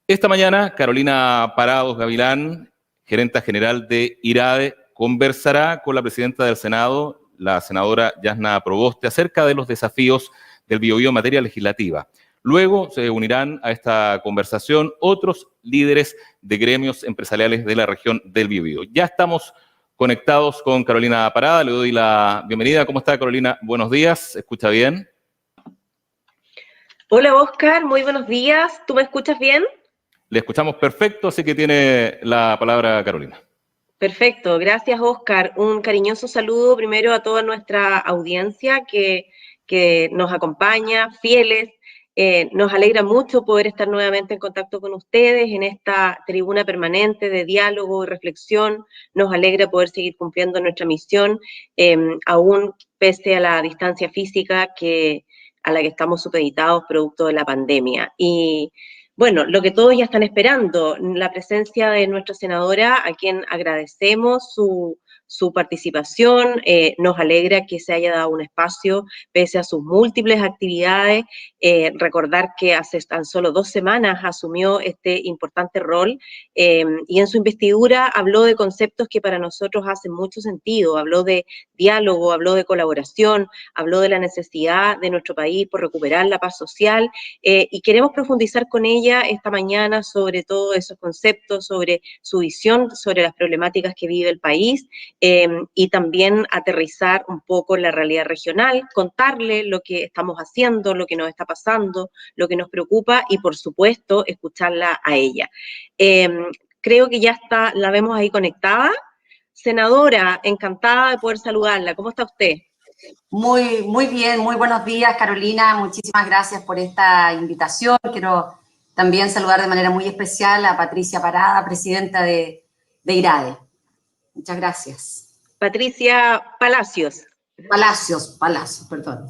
Esta mañana, Carolina Parados Gavilán, gerenta general de IRADE, conversará con la presidenta del Senado, la senadora Yasna Proboste, acerca de los desafíos del Biobío en materia legislativa. Luego se unirán a esta conversación otros líderes de gremios empresariales de la región del Biobío. Ya estamos conectados con Carolina Parada, le doy la bienvenida. ¿Cómo está, Carolina? Buenos días, ¿se escucha bien? Hola, Oscar, muy buenos días. ¿Tú me escuchas bien? Le escuchamos perfecto, así que tiene la palabra Carolina. Perfecto, gracias, Oscar. Un cariñoso saludo primero a toda nuestra audiencia que nos acompaña, fieles. Nos alegra mucho poder estar nuevamente en contacto con ustedes en esta tribuna permanente de diálogo y reflexión. Nos alegra poder seguir cumpliendo nuestra misión, aún pese a la distancia física a la que estamos supeditados producto de la pandemia. Y bueno, lo que todos ya están esperando, la presencia de nuestra senadora, a quien agradecemos su participación, nos alegra que se haya dado un espacio pese a sus múltiples actividades, recordar que hace tan solo 2 semanas asumió este importante rol y en su investidura habló de conceptos que para nosotros hacen mucho sentido, habló de diálogo, habló de colaboración, habló de la necesidad de nuestro país por recuperar la paz social y queremos profundizar con ella esta mañana sobre todos esos conceptos, sobre su visión, sobre las problemáticas que vive el país y también aterrizar un poco en la realidad regional, contarle lo que estamos haciendo, lo que nos está pasando, lo que nos preocupa y por supuesto escucharla a ella. Creo que ya está, la vemos ahí conectada. Senadora, encantada de poder saludarla. ¿Cómo está usted? Muy bien, muy buenos días, Carolina. Muchísimas gracias por esta invitación. Quiero también saludar de manera muy especial a Patricia Parada, presidenta de IRADE. Muchas gracias. Patricia Palacios. Palacios, perdón.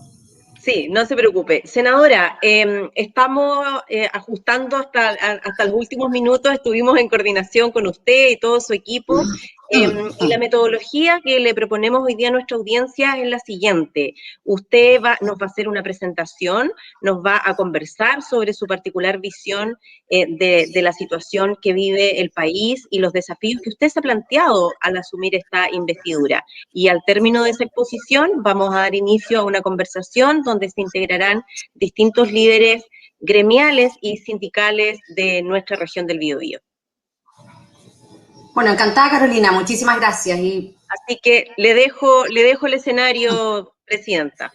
Sí, no se preocupe. Senadora, estamos ajustando hasta los últimos minutos, estuvimos en coordinación con usted y todo su equipo, y la metodología que le proponemos hoy día a nuestra audiencia es la siguiente. Usted nos va a hacer una presentación, nos va a conversar sobre su particular visión de la situación que vive el país y los desafíos que usted se ha planteado al asumir esta investidura. Y al término de esa exposición vamos a dar inicio a una conversación donde se integrarán distintos líderes gremiales y sindicales de nuestra región del Biobío. Bueno, encantada, Carolina, muchísimas gracias. Así que le dejo el escenario, presidenta.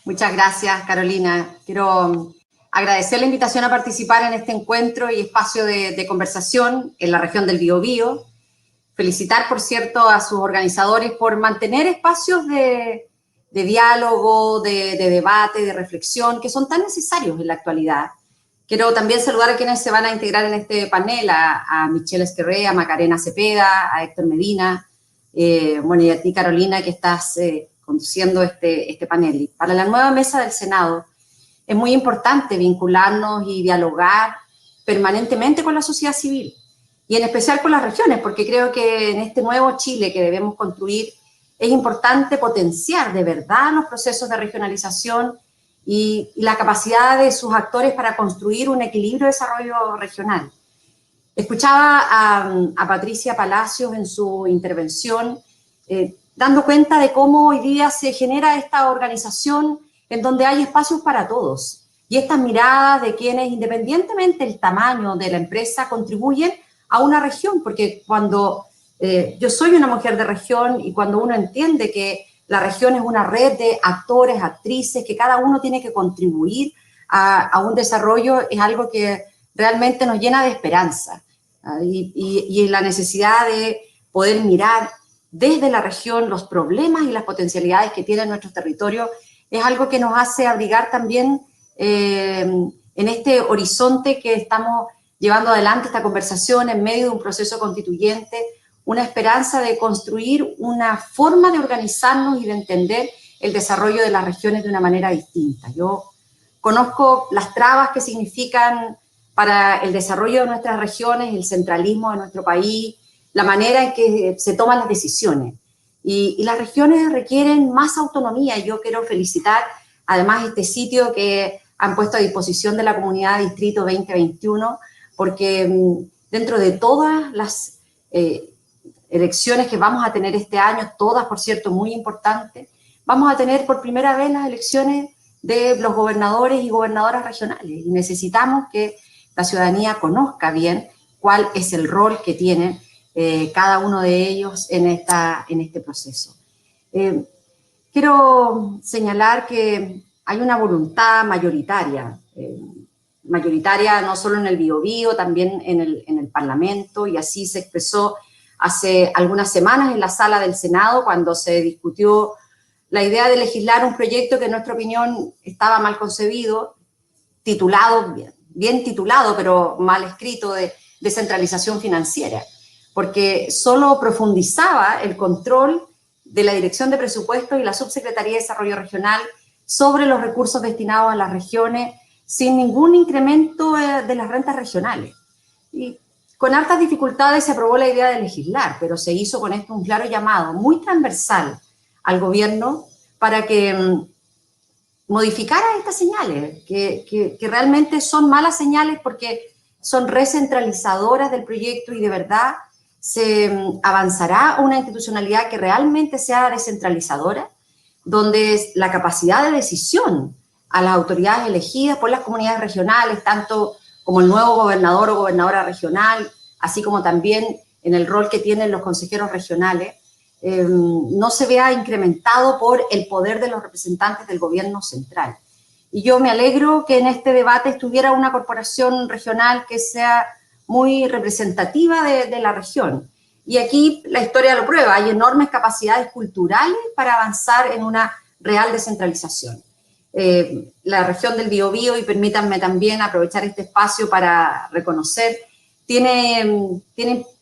Muchas gracias, Carolina. Quiero agradecer la invitación a participar en este encuentro y espacio de conversación en la región del Biobío. Felicitar, por cierto, a sus organizadores por mantener espacios de diálogo, de debate, de reflexión, que son tan necesarios en la actualidad. Quiero también saludar a quienes se van a integrar en este panel, a Michelle Esquerré, a Macarena Cepeda, a Héctor Medina, bueno, y a ti, Carolina, que estás conduciendo este panel. Y para la nueva mesa del Senado es muy importante vincularnos y dialogar permanentemente con la sociedad civil, y en especial con las regiones, porque creo que en este nuevo Chile que debemos construir es importante potenciar de verdad los procesos de regionalización y la capacidad de sus actores para construir un equilibrio de desarrollo regional. Escuchaba a Patricia Palacios en su intervención, dando cuenta de cómo hoy día se genera esta organización en donde hay espacios para todos, y estas miradas de quienes, independientemente del tamaño de la empresa, contribuyen a una región, porque cuando yo soy una mujer de región y cuando uno entiende que la región es una red de actores, actrices, que cada uno tiene que contribuir a un desarrollo, es algo que realmente nos llena de esperanza, y la necesidad de poder mirar desde la región los problemas y las potencialidades que tiene nuestro territorio es algo que nos hace abrigar también en este horizonte que estamos llevando adelante esta conversación en medio de un proceso constituyente, una esperanza de construir una forma de organizarnos y de entender el desarrollo de las regiones de una manera distinta. Yo conozco las trabas que significan para el desarrollo de nuestras regiones, el centralismo de nuestro país, la manera en que se toman las decisiones. Y las regiones requieren más autonomía. Yo quiero felicitar además este sitio que han puesto a disposición de la comunidad Distrito 2021, porque dentro de todas las elecciones que vamos a tener este año, todas, por cierto, muy importantes, vamos a tener por primera vez las elecciones de los gobernadores y gobernadoras regionales, y necesitamos que la ciudadanía conozca bien cuál es el rol que tienen cada uno de ellos en este proceso. Quiero señalar que hay una voluntad mayoritaria, mayoritaria no solo en el Biobío, también en el Parlamento, y así se expresó hace algunas semanas en la sala del Senado cuando se discutió la idea de legislar un proyecto que en nuestra opinión estaba mal concebido, titulado, bien titulado, pero mal escrito, de descentralización financiera, porque solo profundizaba el control de la Dirección de Presupuestos y la Subsecretaría de Desarrollo Regional sobre los recursos destinados a las regiones sin ningún incremento de las rentas regionales. Y con hartas dificultades se aprobó la idea de legislar, pero se hizo con esto un claro llamado muy transversal al gobierno para que modificara estas señales, que realmente son malas señales porque son recentralizadoras del proyecto y de verdad se avanzará a una institucionalidad que realmente sea descentralizadora, donde la capacidad de decisión a las autoridades elegidas por las comunidades regionales, tanto como el nuevo gobernador o gobernadora regional, así como también en el rol que tienen los consejeros regionales, no se vea incrementado por el poder de los representantes del gobierno central. Y yo me alegro que en este debate estuviera una corporación regional que sea muy representativa de la región. Y aquí la historia lo prueba, hay enormes capacidades culturales para avanzar en una real descentralización. La región del Biobío, y permítanme también aprovechar este espacio para reconocer, tiene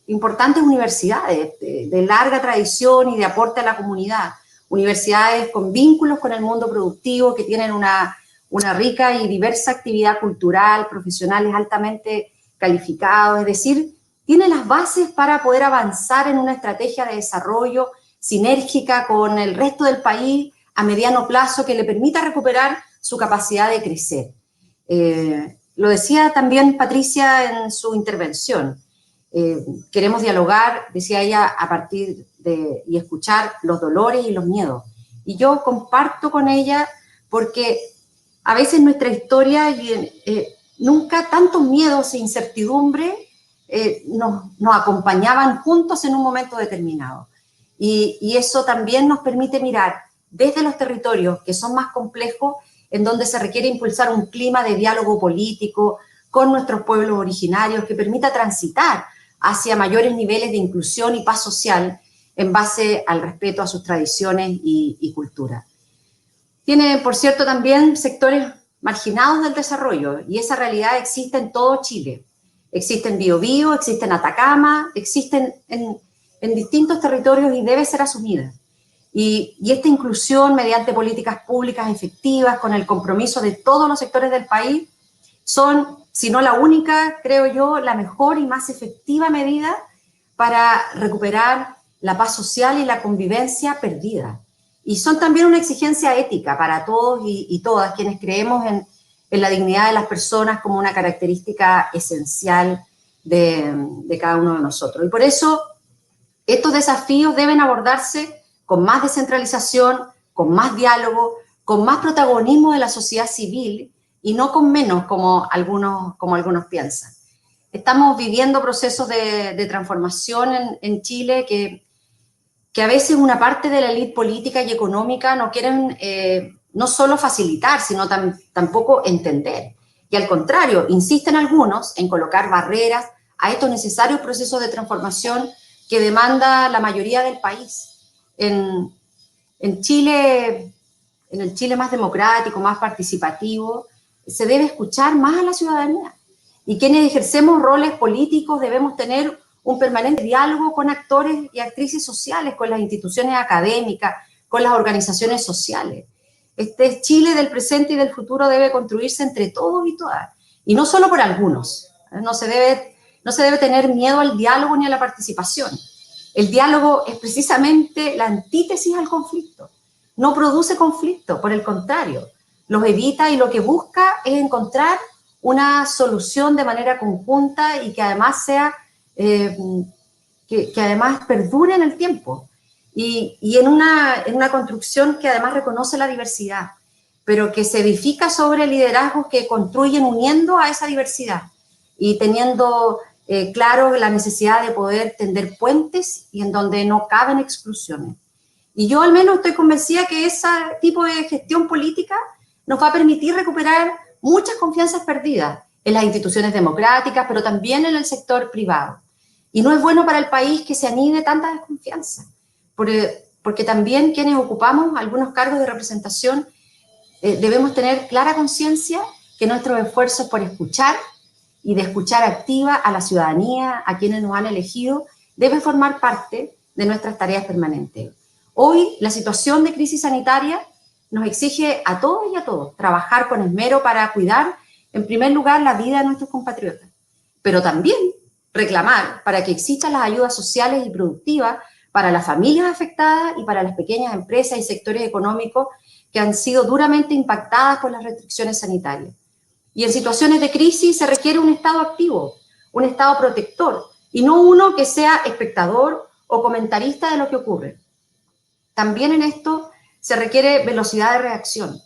importantes universidades de larga tradición y de aporte a la comunidad, universidades con vínculos con el mundo productivo, que tienen una rica y diversa actividad cultural, profesionales altamente calificados, es decir, tiene las bases para poder avanzar en una estrategia de desarrollo sinérgica con el resto del país a mediano plazo que le permita recuperar su capacidad de crecer. Lo decía también Patricia en su intervención. Queremos dialogar, decía ella, a partir de y escuchar los dolores y los miedos. Y yo comparto con ella porque a veces nuestra historia, nunca tantos miedos e incertidumbre nos acompañaban juntos en un momento determinado. Y eso también nos permite mirar desde los territorios que son más complejos, en donde se requiere impulsar un clima de diálogo político con nuestros pueblos originarios que permita transitar hacia mayores niveles de inclusión y paz social en base al respeto a sus tradiciones y cultura. Tiene, por cierto, también sectores marginados del desarrollo, y esa realidad existe en todo Chile. Existe en Biobío, existe en Atacama, existen en distintos territorios y debe ser asumida. Y esta inclusión mediante políticas públicas efectivas, con el compromiso de todos los sectores del país, son, si no la única, creo yo, la mejor y más efectiva medida para recuperar la paz social y la convivencia perdida. Y son también una exigencia ética para todos y todas quienes creemos en la dignidad de las personas como una característica esencial de cada uno de nosotros. Y por eso estos desafíos deben abordarse con más descentralización, con más diálogo, con más protagonismo de la sociedad civil y no con menos, como algunos piensan. Estamos viviendo procesos de transformación en Chile que a veces una parte de la élite política y económica no quieren no solo facilitar, sino tampoco entender. Y al contrario, insisten algunos en colocar barreras a estos necesarios procesos de transformación que demanda la mayoría del país. En Chile, en el Chile más democrático, más participativo, se debe escuchar más a la ciudadanía. Y quienes ejercemos roles políticos debemos tener un permanente diálogo con actores y actrices sociales, con las instituciones académicas, con las organizaciones sociales. Este Chile del presente y del futuro debe construirse entre todos y todas, y no solo por algunos. No se debe tener miedo al diálogo ni a la participación. El diálogo es precisamente la antítesis al conflicto. No produce conflicto, por el contrario, los evita y lo que busca es encontrar una solución de manera conjunta y que además sea, que además perdure en el tiempo y en una construcción que además reconoce la diversidad, pero que se edifica sobre liderazgos que construyen uniendo a esa diversidad y teniendo claro la necesidad de poder tender puentes y en donde no caben exclusiones. Y yo al menos estoy convencida que ese tipo de gestión política nos va a permitir recuperar muchas confianzas perdidas en las instituciones democráticas, pero también en el sector privado. Y no es bueno para el país que se anide tanta desconfianza, porque también quienes ocupamos algunos cargos de representación debemos tener clara conciencia que nuestro esfuerzo es por escuchar y de escuchar activa a la ciudadanía, a quienes nos han elegido, debe formar parte de nuestras tareas permanentes. Hoy la situación de crisis sanitaria nos exige a todos y a todos trabajar con esmero para cuidar, en primer lugar, la vida de nuestros compatriotas, pero también reclamar para que existan las ayudas sociales y productivas para las familias afectadas y para las pequeñas empresas y sectores económicos que han sido duramente impactadas por las restricciones sanitarias. Y en situaciones de crisis se requiere un Estado activo, un Estado protector, y no uno que sea espectador o comentarista de lo que ocurre. También en esto se requiere velocidad de reacción,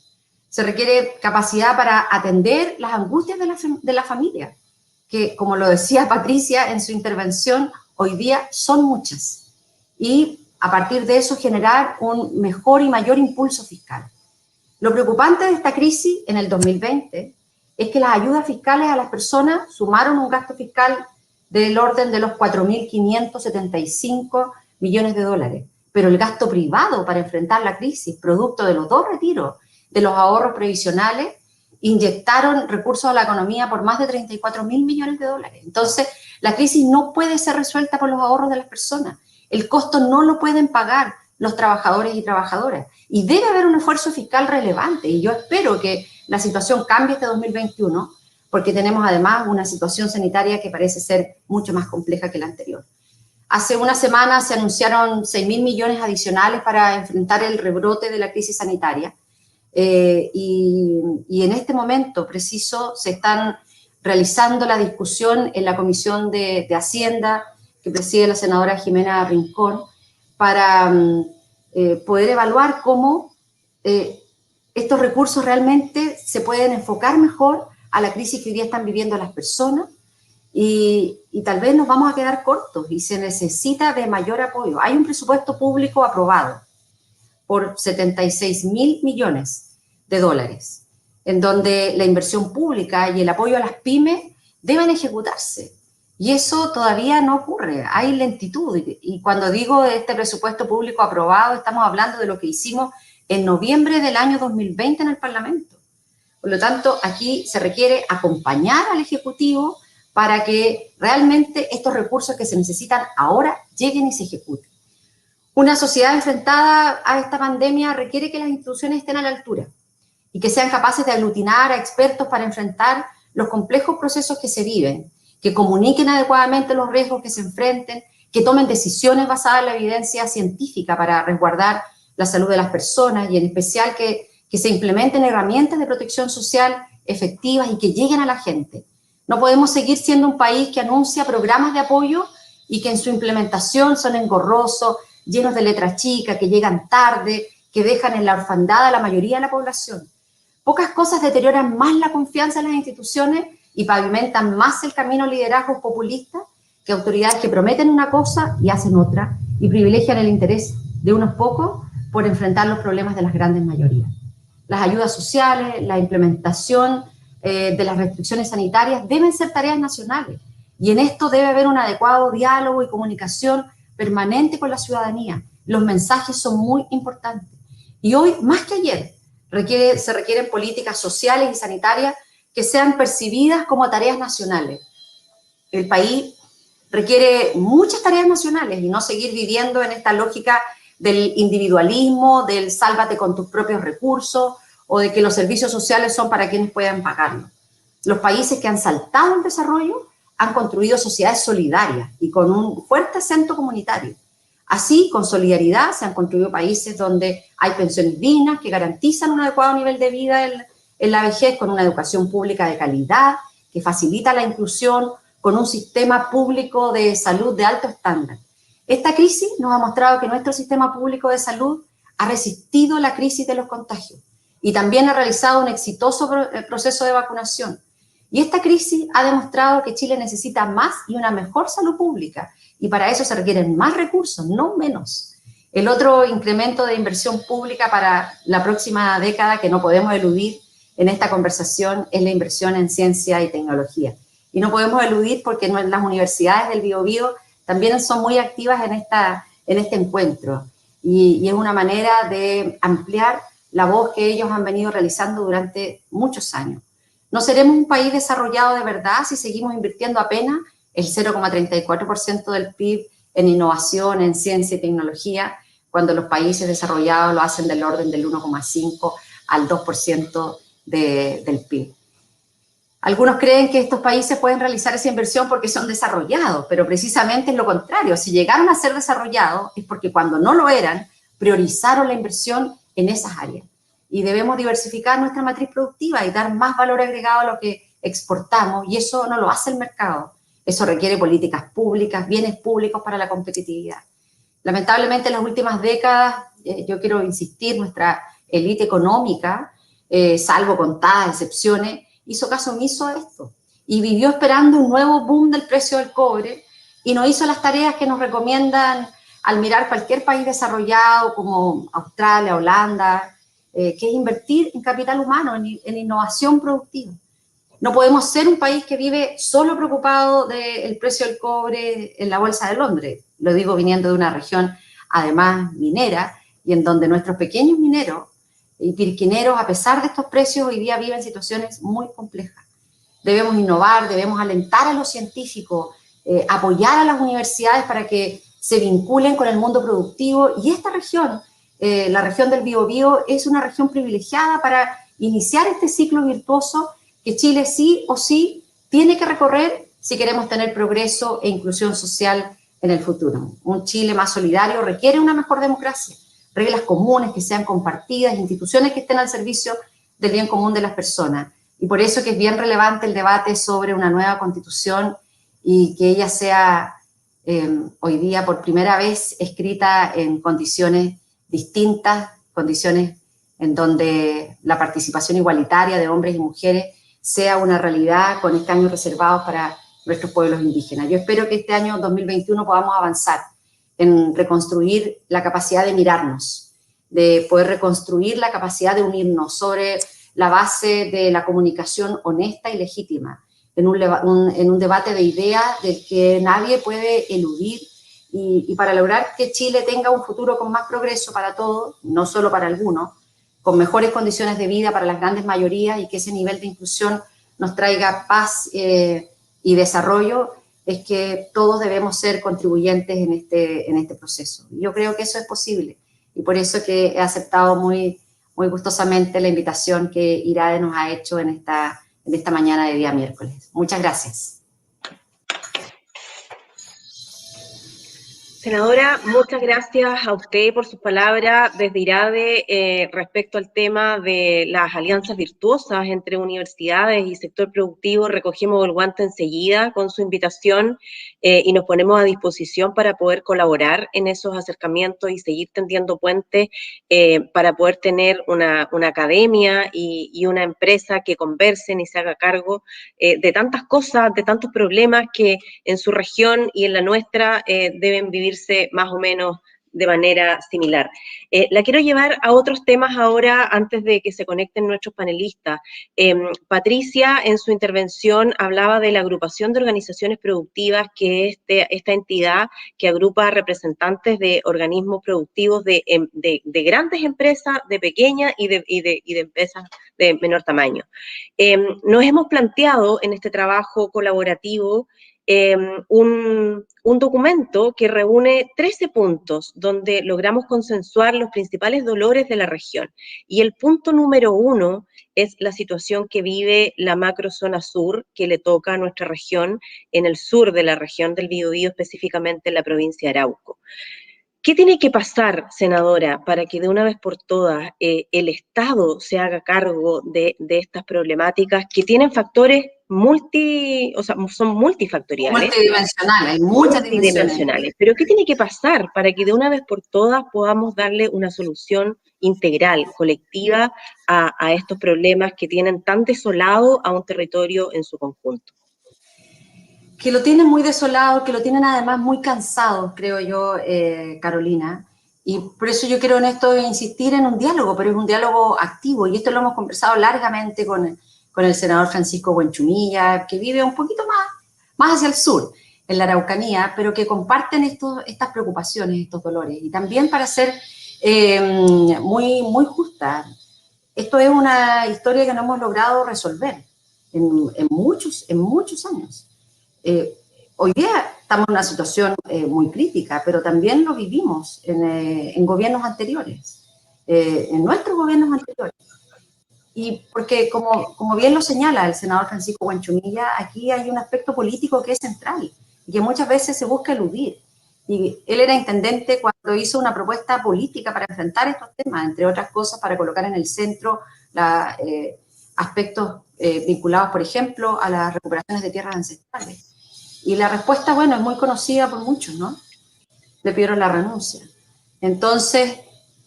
se requiere capacidad para atender las angustias de la familia, que, como lo decía Patricia en su intervención, hoy día son muchas. Y a partir de eso generar un mejor y mayor impulso fiscal. Lo preocupante de esta crisis en el 2020 es que las ayudas fiscales a las personas sumaron un gasto fiscal del orden de los 4.575 millones de dólares, pero el gasto privado para enfrentar la crisis, producto de los dos retiros de los ahorros previsionales, inyectaron recursos a la economía por más de 34.000 millones de dólares. Entonces, la crisis no puede ser resuelta por los ahorros de las personas. El costo no lo pueden pagar los trabajadores y trabajadoras. Y debe haber un esfuerzo fiscal relevante. Y yo espero que la situación cambie este 2021, porque tenemos además una situación sanitaria que parece ser mucho más compleja que la anterior. Hace una semana se anunciaron 6.000 millones adicionales para enfrentar el rebrote de la crisis sanitaria. Y en este momento preciso se están realizando la discusión en la Comisión de Hacienda que preside la senadora Jimena Rincón para poder evaluar cómo estos recursos realmente se pueden enfocar mejor a la crisis que hoy día están viviendo las personas y tal vez nos vamos a quedar cortos y se necesita de mayor apoyo. Hay un presupuesto público aprobado por 76.000 millones de dólares, en donde la inversión pública y el apoyo a las pymes deben ejecutarse. Y eso todavía no ocurre, hay lentitud. Y cuando digo este presupuesto público aprobado, estamos hablando de lo que hicimos en noviembre del año 2020 en el Parlamento. Por lo tanto, aquí se requiere acompañar al Ejecutivo para que realmente estos recursos que se necesitan ahora lleguen y se ejecuten. Una sociedad enfrentada a esta pandemia requiere que las instituciones estén a la altura y que sean capaces de aglutinar a expertos para enfrentar los complejos procesos que se viven, que comuniquen adecuadamente los riesgos que se enfrenten, que tomen decisiones basadas en la evidencia científica para resguardar la salud de las personas y en especial que se implementen herramientas de protección social efectivas y que lleguen a la gente. No podemos seguir siendo un país que anuncia programas de apoyo y que en su implementación son engorrosos, llenos de letras chicas, que llegan tarde, que dejan en la orfandad a la mayoría de la población. Pocas cosas deterioran más la confianza en las instituciones y pavimentan más el camino a liderazgos populistas que autoridades que prometen una cosa y hacen otra y privilegian el interés de unos pocos por enfrentar los problemas de las grandes mayorías. Las ayudas sociales, la implementación de las restricciones sanitarias deben ser tareas nacionales y en esto debe haber un adecuado diálogo y comunicación permanente con la ciudadanía. Los mensajes son muy importantes y hoy, más que ayer, se requieren políticas sociales y sanitarias que sean percibidas como tareas nacionales. El país requiere muchas tareas nacionales y no seguir viviendo en esta lógica del individualismo, del sálvate con tus propios recursos o de que los servicios sociales son para quienes puedan pagarlos. Los países que han saltado el desarrollo han construido sociedades solidarias y con un fuerte acento comunitario. Así, con solidaridad, se han construido países donde hay pensiones dignas que garantizan un adecuado nivel de vida en la vejez con una educación pública de calidad, que facilita la inclusión, con un sistema público de salud de alto estándar. Esta crisis nos ha mostrado que nuestro sistema público de salud ha resistido la crisis de los contagios y también ha realizado un exitoso proceso de vacunación. Y esta crisis ha demostrado que Chile necesita más y una mejor salud pública, y para eso se requieren más recursos, no menos. El otro incremento de inversión pública para la próxima década que no podemos eludir en esta conversación es la inversión en ciencia y tecnología. Y no podemos eludir porque las universidades del Biobío también son muy activas en este encuentro. Y es una manera de ampliar la voz que ellos han venido realizando durante muchos años. No seremos un país desarrollado de verdad si seguimos invirtiendo apenas el 0,34% del PIB en innovación, en ciencia y tecnología, cuando los países desarrollados lo hacen del orden del 1,5 al 2% del PIB. Algunos creen que estos países pueden realizar esa inversión porque son desarrollados, pero precisamente es lo contrario. Si llegaron a ser desarrollados es porque cuando no lo eran, priorizaron la inversión en esas áreas. Y debemos diversificar nuestra matriz productiva y dar más valor agregado a lo que exportamos, y eso no lo hace el mercado. Eso requiere políticas públicas, bienes públicos para la competitividad. Lamentablemente en las últimas décadas, yo quiero insistir, nuestra élite económica, salvo contadas excepciones, hizo caso omiso a esto y vivió esperando un nuevo boom del precio del cobre y no hizo las tareas que nos recomiendan al mirar cualquier país desarrollado como Australia, Holanda, que es invertir en capital humano, en innovación productiva. No podemos ser un país que vive solo preocupado del precio del cobre en la Bolsa de Londres. Lo digo viniendo de una región, además, minera, y en donde nuestros pequeños mineros y pirquineros, a pesar de estos precios, hoy día viven situaciones muy complejas. Debemos innovar, debemos alentar a los científicos, apoyar a las universidades para que se vinculen con el mundo productivo. Y esta región, la región del Biobío, es una región privilegiada para iniciar este ciclo virtuoso que Chile sí o sí tiene que recorrer si queremos tener progreso e inclusión social en el futuro. Un Chile más solidario requiere una mejor democracia, reglas comunes que sean compartidas, instituciones que estén al servicio del bien común de las personas. Y por eso que es bien relevante el debate sobre una nueva constitución y que ella sea hoy día por primera vez escrita en condiciones distintas, condiciones en donde la participación igualitaria de hombres y mujeres sea una realidad con escaños reservados para nuestros pueblos indígenas. Yo espero que este año 2021 podamos avanzar en reconstruir la capacidad de mirarnos, de poder reconstruir la capacidad de unirnos sobre la base de la comunicación honesta y legítima, en un debate de ideas del que nadie puede eludir y para lograr que Chile tenga un futuro con más progreso para todos, no solo para algunos, con mejores condiciones de vida para las grandes mayorías y que ese nivel de inclusión nos traiga paz y desarrollo, es que todos debemos ser contribuyentes en este proceso. Yo creo que eso es posible y por eso que he aceptado muy gustosamente la invitación que IRADE nos ha hecho en esta mañana de día miércoles. Muchas gracias. Senadora, muchas gracias a usted por sus palabras desde IRADE respecto al tema de las alianzas virtuosas entre universidades y sector productivo. Recogemos el guante enseguida con su invitación y nos ponemos a disposición para poder colaborar en esos acercamientos y seguir tendiendo puentes para poder tener una academia y una empresa que conversen y se haga cargo de tantas cosas, de tantos problemas que en su región y en la nuestra deben vivirse más o menos de manera similar. La quiero llevar a otros temas ahora antes de que se conecten nuestros panelistas. Patricia, en su intervención, hablaba de la agrupación de organizaciones productivas, que es esta entidad que agrupa representantes de organismos productivos de grandes empresas, de pequeñas y de empresas de menor tamaño. Nos hemos planteado en este trabajo colaborativo un documento que reúne 13 puntos donde logramos consensuar los principales dolores de la región. Y el punto número 1 es la situación que vive la macrozona sur, que le toca a nuestra región, en el sur de la región del Biobío, específicamente en la provincia de Arauco. ¿Qué tiene que pasar, senadora, para que de una vez por todas el Estado se haga cargo de estas problemáticas que tienen factores son multifactoriales, Multidimensional, hay muchas dimensiones. multidimensionales? Pero ¿qué tiene que pasar para que de una vez por todas podamos darle una solución integral, colectiva, a estos problemas que tienen tan desolado a un territorio en su conjunto? Que lo tienen muy desolado, que lo tienen además muy cansado, creo yo, Carolina. Y por eso yo quiero en esto insistir en un diálogo, pero es un diálogo activo. Y esto lo hemos conversado largamente con el senador Francisco Buenchumilla, que vive un poquito más hacia el sur, en la Araucanía, pero que comparten estas preocupaciones, estos dolores. Y también para ser muy justa, esto es una historia que no hemos logrado resolver en muchos años. Hoy día estamos en una situación muy crítica, pero también lo vivimos en gobiernos anteriores, en nuestros gobiernos anteriores. Y porque, como bien lo señala el senador Francisco Buenchumilla, aquí hay un aspecto político que es central y que muchas veces se busca eludir. Y él era intendente cuando hizo una propuesta política para enfrentar estos temas, entre otras cosas, para colocar en el centro aspectos vinculados, por ejemplo, a las recuperaciones de tierras ancestrales. Y la respuesta, bueno, es muy conocida por muchos, ¿no? Le pidieron la renuncia. Entonces,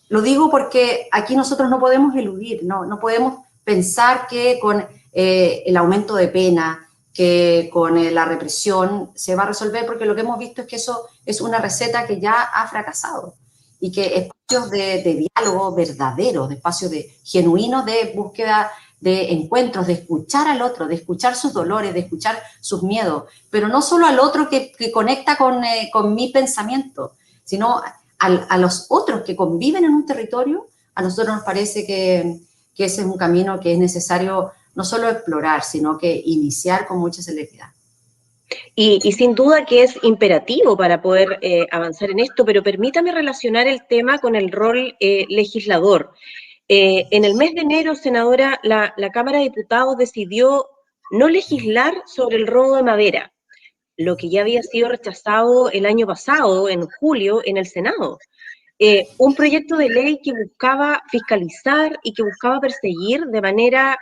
lo digo porque aquí nosotros no podemos eludir, no podemos pensar que con el aumento de pena, que con la represión se va a resolver, porque lo que hemos visto es que eso es una receta que ya ha fracasado y que espacios de diálogo verdaderos, de espacios genuinos de búsqueda de encuentros, de escuchar al otro, de escuchar sus dolores, de escuchar sus miedos, pero no solo al otro que conecta con mi pensamiento, sino a los otros que conviven en un territorio. A nosotros nos parece que ese es un camino que es necesario no solo explorar, sino que iniciar con mucha celeridad. Y sin duda que es imperativo para poder avanzar en esto, pero permítame relacionar el tema con el rol legislador. En el mes de enero, senadora, la Cámara de Diputados decidió no legislar sobre el robo de madera, lo que ya había sido rechazado el año pasado, en julio, en el Senado. Un proyecto de ley que buscaba fiscalizar y que buscaba perseguir de manera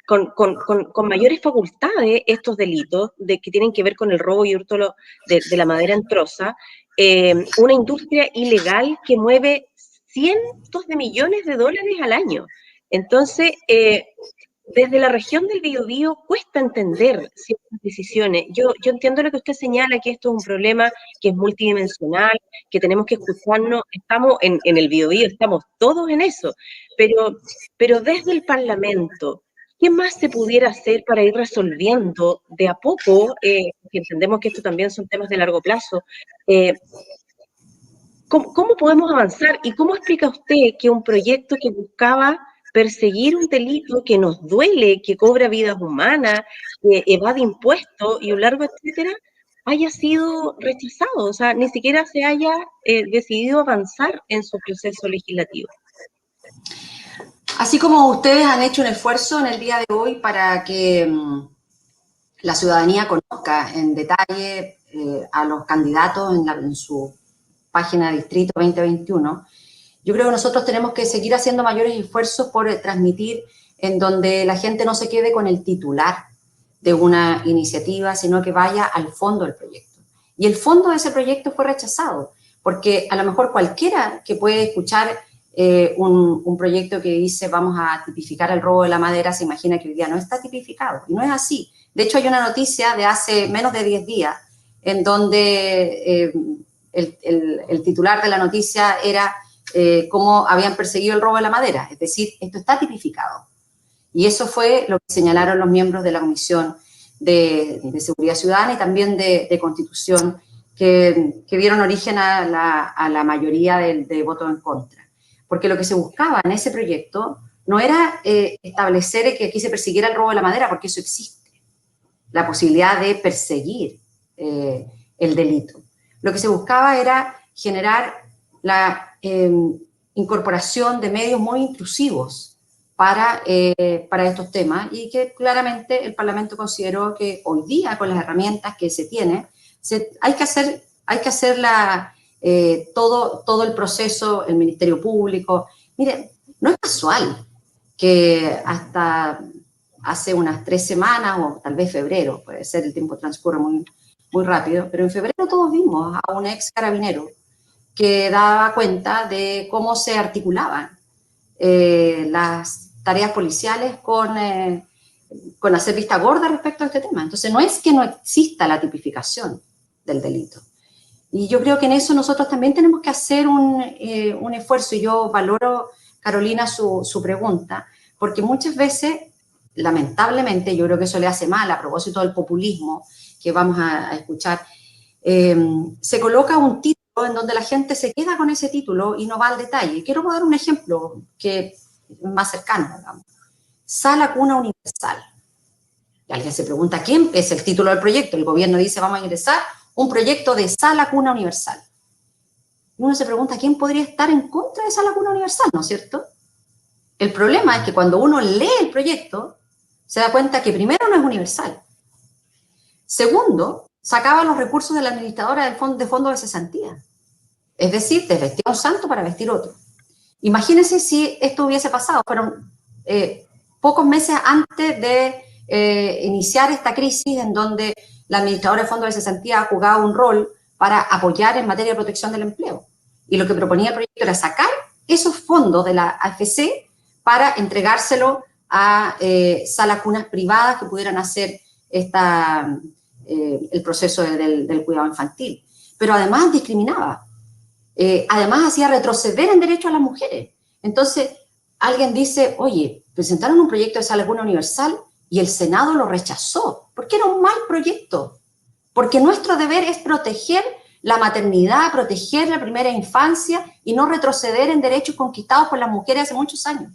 con mayores facultades estos delitos que tienen que ver con el robo y hurto de la madera en troza, una industria ilegal que mueve cientos de millones de dólares al año. Entonces, desde la región del Biobío cuesta entender ciertas decisiones. Yo entiendo lo que usted señala, que esto es un problema que es multidimensional, que tenemos que escucharnos. Estamos en el Biobío, estamos todos en eso, pero desde el Parlamento, ¿qué más se pudiera hacer para ir resolviendo de a poco, que entendemos que esto también son temas de largo plazo? ¿Cómo podemos avanzar? ¿Y cómo explica usted que un proyecto que buscaba perseguir un delito que nos duele, que cobra vidas humanas, que evade impuestos y un largo etcétera, haya sido rechazado? O sea, ni siquiera se haya decidido avanzar en su proceso legislativo. Así como ustedes han hecho un esfuerzo en el día de hoy para que la ciudadanía conozca en detalle a los candidatos en su página Distrito 2021, yo creo que nosotros tenemos que seguir haciendo mayores esfuerzos por transmitir en donde la gente no se quede con el titular de una iniciativa, sino que vaya al fondo del proyecto. Y el fondo de ese proyecto fue rechazado, porque a lo mejor cualquiera que puede escuchar un proyecto que dice vamos a tipificar el robo de la madera se imagina que hoy día no está tipificado, y no es así. De hecho, hay una noticia de hace menos de 10 días en donde el titular de la noticia era cómo habían perseguido el robo de la madera, es decir, esto está tipificado. Y eso fue lo que señalaron los miembros de la Comisión de Seguridad Ciudadana y también de Constitución, que dieron origen a la mayoría de votos en contra. Porque lo que se buscaba en ese proyecto no era establecer que aquí se persiguiera el robo de la madera, porque eso existe, la posibilidad de perseguir el delito. Lo que se buscaba era generar la incorporación de medios muy intrusivos para estos temas, y que claramente el Parlamento consideró que hoy día, con las herramientas que se tiene, hay que hacer todo el proceso, el Ministerio Público. Mire, no es casual que hasta hace unas 3 semanas, o tal vez febrero, puede ser, el tiempo transcurre muy, muy rápido, pero en febrero todos vimos a un ex carabinero que daba cuenta de cómo se articulaban las tareas policiales con hacer vista gorda respecto a este tema. Entonces, no es que no exista la tipificación del delito. Y yo creo que en eso nosotros también tenemos que hacer un esfuerzo, y yo valoro, Carolina, su pregunta, porque muchas veces, lamentablemente, yo creo que eso le hace mal, a propósito del populismo que vamos a escuchar, se coloca un título en donde la gente se queda con ese título y no va al detalle. Quiero dar un ejemplo que es más cercano, digamos. Sala Cuna Universal. Y alguien se pregunta, ¿quién es el título del proyecto? El gobierno dice, vamos a ingresar un proyecto de Sala Cuna Universal. Uno se pregunta, ¿quién podría estar en contra de Sala Cuna Universal? ¿No es cierto? El problema es que cuando uno lee el proyecto, se da cuenta que primero no es universal. Segundo, sacaba los recursos de la administradora de fondo de cesantía. Es decir, desvestía a un santo para vestir otro. Imagínense si esto hubiese pasado. Fueron pocos meses antes de iniciar esta crisis, en donde la administradora de fondo de cesantía jugaba un rol para apoyar en materia de protección del empleo. Y lo que proponía el proyecto era sacar esos fondos de la AFC para entregárselo a salas cunas privadas que pudieran hacer el proceso del cuidado infantil. Pero además discriminaba. Además hacía retroceder en derechos a las mujeres. Entonces, alguien dice, oye, presentaron un proyecto de sala cuna universal y el Senado lo rechazó. ¿Por qué era un mal proyecto? Porque nuestro deber es proteger la maternidad, proteger la primera infancia y no retroceder en derechos conquistados por las mujeres hace muchos años.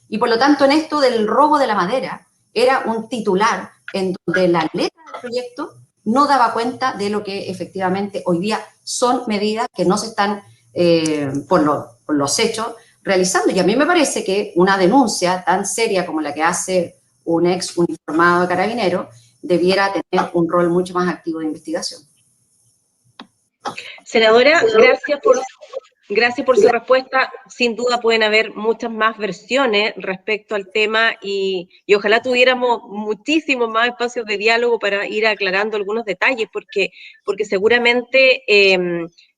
Y por lo tanto, en esto del robo de la madera, era un titular en donde la letra del proyecto no daba cuenta de lo que efectivamente hoy día son medidas que no se están, por los hechos, realizando. Y a mí me parece que una denuncia tan seria como la que hace un ex uniformado de carabinero debiera tener un rol mucho más activo de investigación. Senadora, gracias por su respuesta. Sin duda pueden haber muchas más versiones respecto al tema y ojalá tuviéramos muchísimos más espacios de diálogo para ir aclarando algunos detalles, porque seguramente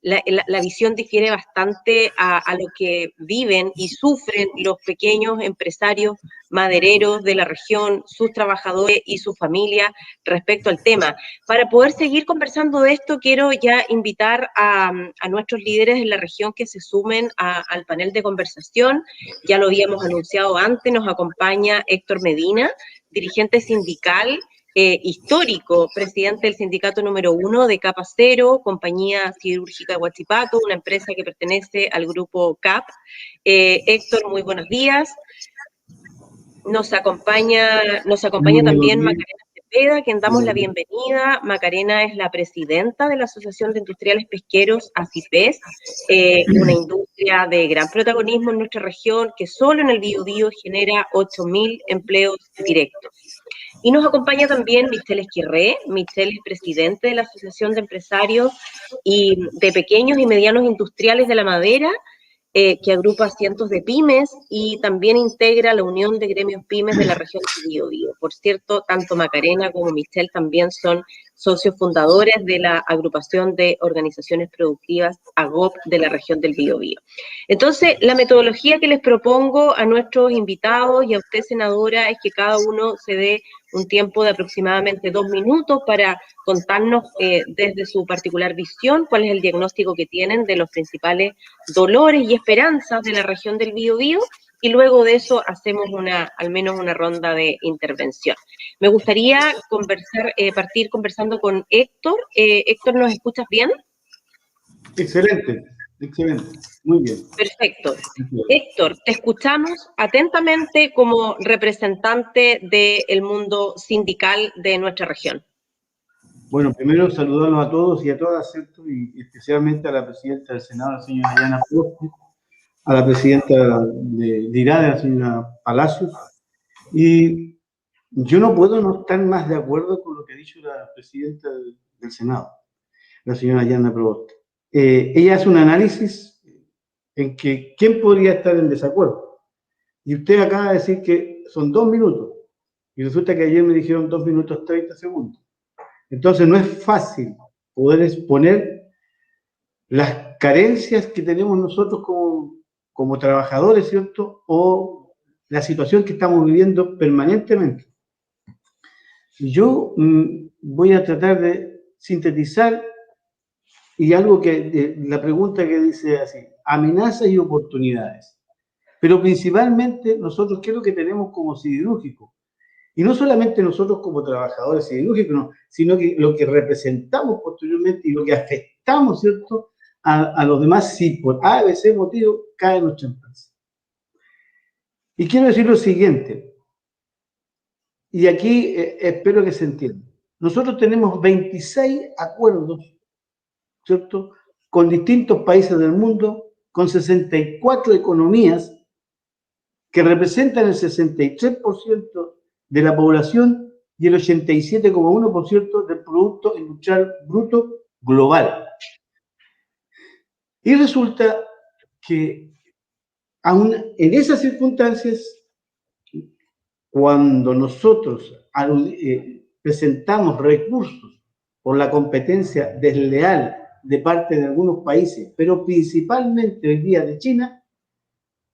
la visión difiere bastante a lo que viven y sufren los pequeños empresarios madereros de la región, sus trabajadores y su familia respecto al tema. Para poder seguir conversando de esto, quiero ya invitar a nuestros líderes en la región que se sumen al panel de conversación. Ya lo habíamos anunciado antes, nos acompaña Héctor Medina, dirigente sindical, histórico, presidente del sindicato número 1 de Capa Cero, compañía siderúrgica Huachipato, una empresa que pertenece al grupo CAP. Héctor, muy buenos días. Nos acompaña también Macarena Cepeda, quien damos la bienvenida. Macarena es la presidenta de la Asociación de Industriales Pesqueros, ASIPES, una industria de gran protagonismo en nuestra región que solo en el Biobío genera 8.000 empleos directos. Y nos acompaña también Michelle Esquirré. Michelle es presidente de la Asociación de Empresarios y de Pequeños y Medianos Industriales de la Madera, que agrupa cientos de pymes y también integra la Unión de Gremios Pymes de la región del Biobío. Por cierto, tanto Macarena como Michelle también son socios fundadores de la agrupación de organizaciones productivas AGOP de la región del Biobío. Entonces, la metodología que les propongo a nuestros invitados y a usted, senadora, es que cada uno se dé un tiempo de aproximadamente 2 minutos para contarnos desde su particular visión cuál es el diagnóstico que tienen de los principales dolores y esperanzas de la región del Biobío, y luego de eso hacemos al menos una ronda de intervención. Me gustaría partir conversando con Héctor. Héctor, ¿nos escuchas bien? Excelente, muy bien. Perfecto. Héctor, te escuchamos atentamente como representante del mundo sindical de nuestra región. Bueno, primero saludarlos a todos y a todas, ¿cierto? Y especialmente a la presidenta del Senado, la señora Yana Proboste, a la presidenta de IRADE, la señora Palacios. Y yo no puedo no estar más de acuerdo con lo que ha dicho la presidenta del Senado, la señora Yana Proboste. ella hace un análisis en que quién podría estar en desacuerdo. Y usted acaba de decir que son 2 minutos, y resulta que ayer me dijeron 2 minutos 30 segundos. Entonces no es fácil poder exponer las carencias que tenemos nosotros como trabajadores, ¿cierto? O la situación que estamos viviendo permanentemente. Yo voy a tratar de sintetizar y algo la pregunta que dice así, amenazas y oportunidades. Pero principalmente nosotros, ¿qué es lo que tenemos como siderúrgicos? Y no solamente nosotros como trabajadores siderúrgicos, no, sino que lo que representamos posteriormente y lo que afectamos, ¿cierto?, a los demás, si por A, B, C motivo cae nuestra empresa. Y quiero decir lo siguiente, y aquí espero que se entienda. Nosotros tenemos 26 acuerdos, ¿cierto?, con distintos países del mundo, con 64 economías que representan el 63% de la población y el 87,1% del Producto Industrial Bruto global. Y resulta que aún en esas circunstancias, cuando nosotros presentamos recursos por la competencia desleal de parte de algunos países, pero principalmente hoy día de China,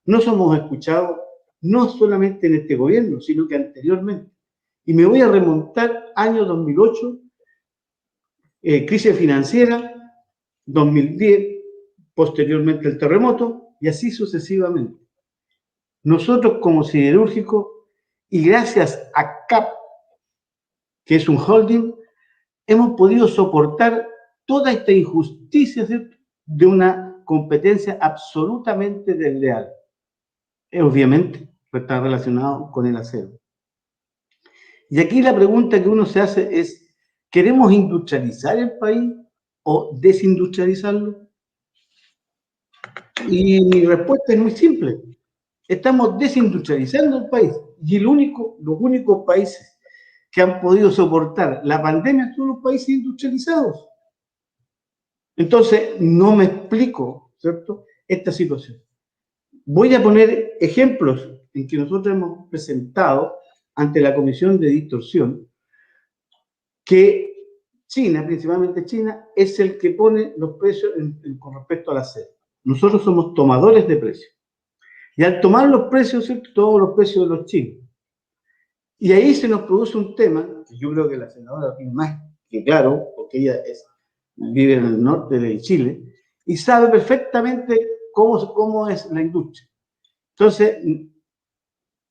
no somos escuchados, no solamente en este gobierno, sino que anteriormente. Y me voy a remontar año 2008, crisis financiera, 2010, posteriormente el terremoto, y así sucesivamente. Nosotros como siderúrgicos, y gracias a CAP, que es un holding, hemos podido soportar toda esta injusticia, ¿cierto?, de una competencia absolutamente desleal. Obviamente, está relacionado con el acero. Y aquí la pregunta que uno se hace es, ¿queremos industrializar el país o desindustrializarlo? Y mi respuesta es muy simple. Estamos desindustrializando el país y los únicos países que han podido soportar la pandemia son los países industrializados. Entonces, no me explico, ¿cierto?, esta situación. Voy a poner ejemplos en que nosotros hemos presentado ante la Comisión de Distorsión que China, principalmente China, es el que pone los precios con respecto al acero. Nosotros somos tomadores de precios. Y al tomar los precios, ¿cierto?, todos los precios de los chinos. Y ahí se nos produce un tema, que yo creo que la senadora tiene más que claro, porque ella vive en el norte de Chile, y sabe perfectamente cómo es la industria. Entonces,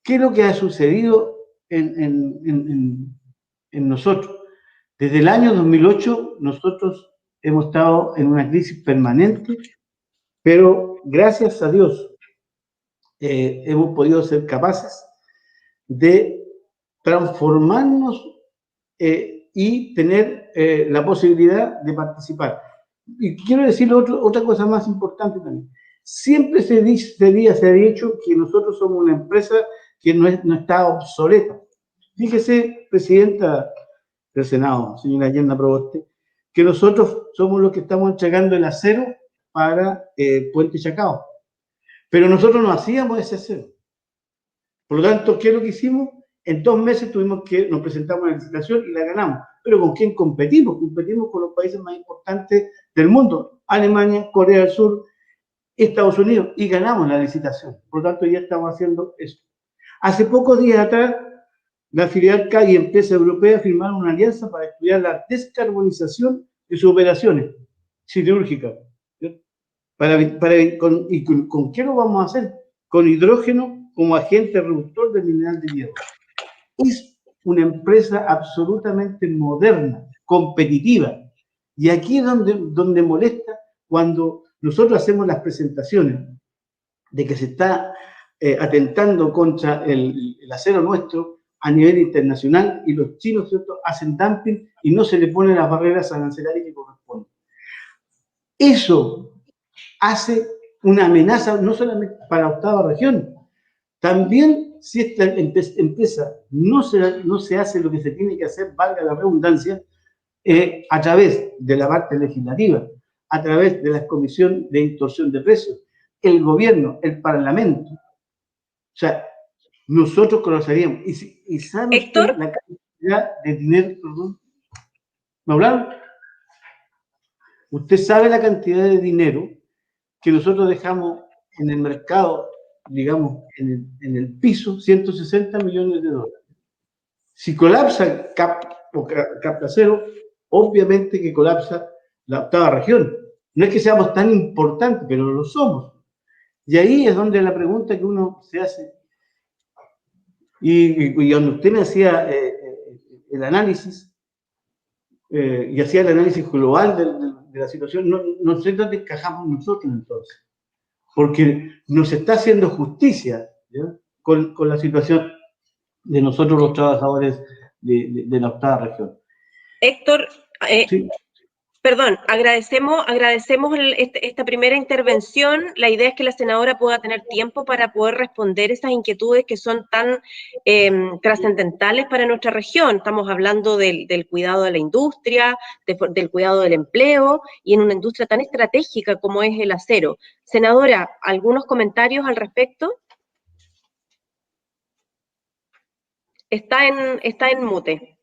¿qué es lo que ha sucedido en nosotros? Desde el año 2008 nosotros hemos estado en una crisis permanente, pero gracias a Dios hemos podido ser capaces de transformarnos y tener la posibilidad de participar. Y quiero decir otra cosa más importante también. Siempre se ha dicho que nosotros somos una empresa que no está obsoleta. Fíjese, presidenta del Senado, señora Yanna Proboste, que nosotros somos los que estamos entregando el acero para Puente Chacao. Pero nosotros no hacíamos ese acero. Por lo tanto, ¿qué es lo que hicimos? En 2 meses nos presentamos a la licitación y la ganamos. ¿Pero con quién competimos? Competimos con los países más importantes del mundo. Alemania, Corea del Sur, Estados Unidos. Y ganamos la licitación. Por lo tanto, ya estamos haciendo eso. Hace pocos días atrás, la filial CAI y empresa europea firmaron una alianza para estudiar la descarbonización de sus operaciones siderúrgicas. ¿Con qué lo vamos a hacer? Con hidrógeno como agente reductor del mineral de hierro. Es una empresa absolutamente moderna, competitiva. Y aquí es donde molesta cuando nosotros hacemos las presentaciones de que se está atentando contra el acero nuestro a nivel internacional y los chinos, ¿cierto?, hacen dumping y no se le ponen las barreras arancelarias que corresponden. Eso hace una amenaza no solamente para la octava región, también si esta empresa no se hace lo que se tiene que hacer, valga la redundancia, a través de la parte legislativa, a través de la Comisión de Distorsión de Precios, el gobierno, el Parlamento. O sea, nosotros conoceríamos. ¿Y sabe usted la cantidad de dinero? Perdón, ¿me hablaron? Usted sabe la cantidad de dinero que nosotros dejamos en el mercado, digamos, en el piso, 160 millones de dólares. Si colapsa CAP Placero, obviamente que colapsa la octava región. No es que seamos tan importantes, pero lo somos. Y ahí es donde la pregunta que uno se hace, y donde usted me hacía el análisis, y hacía el análisis global de la situación, no sé dónde encajamos nosotros entonces, porque nos está haciendo justicia, ¿ya? Con la situación de nosotros los trabajadores de la octava región. Héctor, ¿Sí? perdón, agradecemos esta primera intervención. La idea es que la senadora pueda tener tiempo para poder responder esas inquietudes que son tan trascendentales para nuestra región. Estamos hablando del cuidado de la industria, del cuidado del empleo, y en una industria tan estratégica como es el acero. Senadora, ¿algunos comentarios al respecto? Está en mute.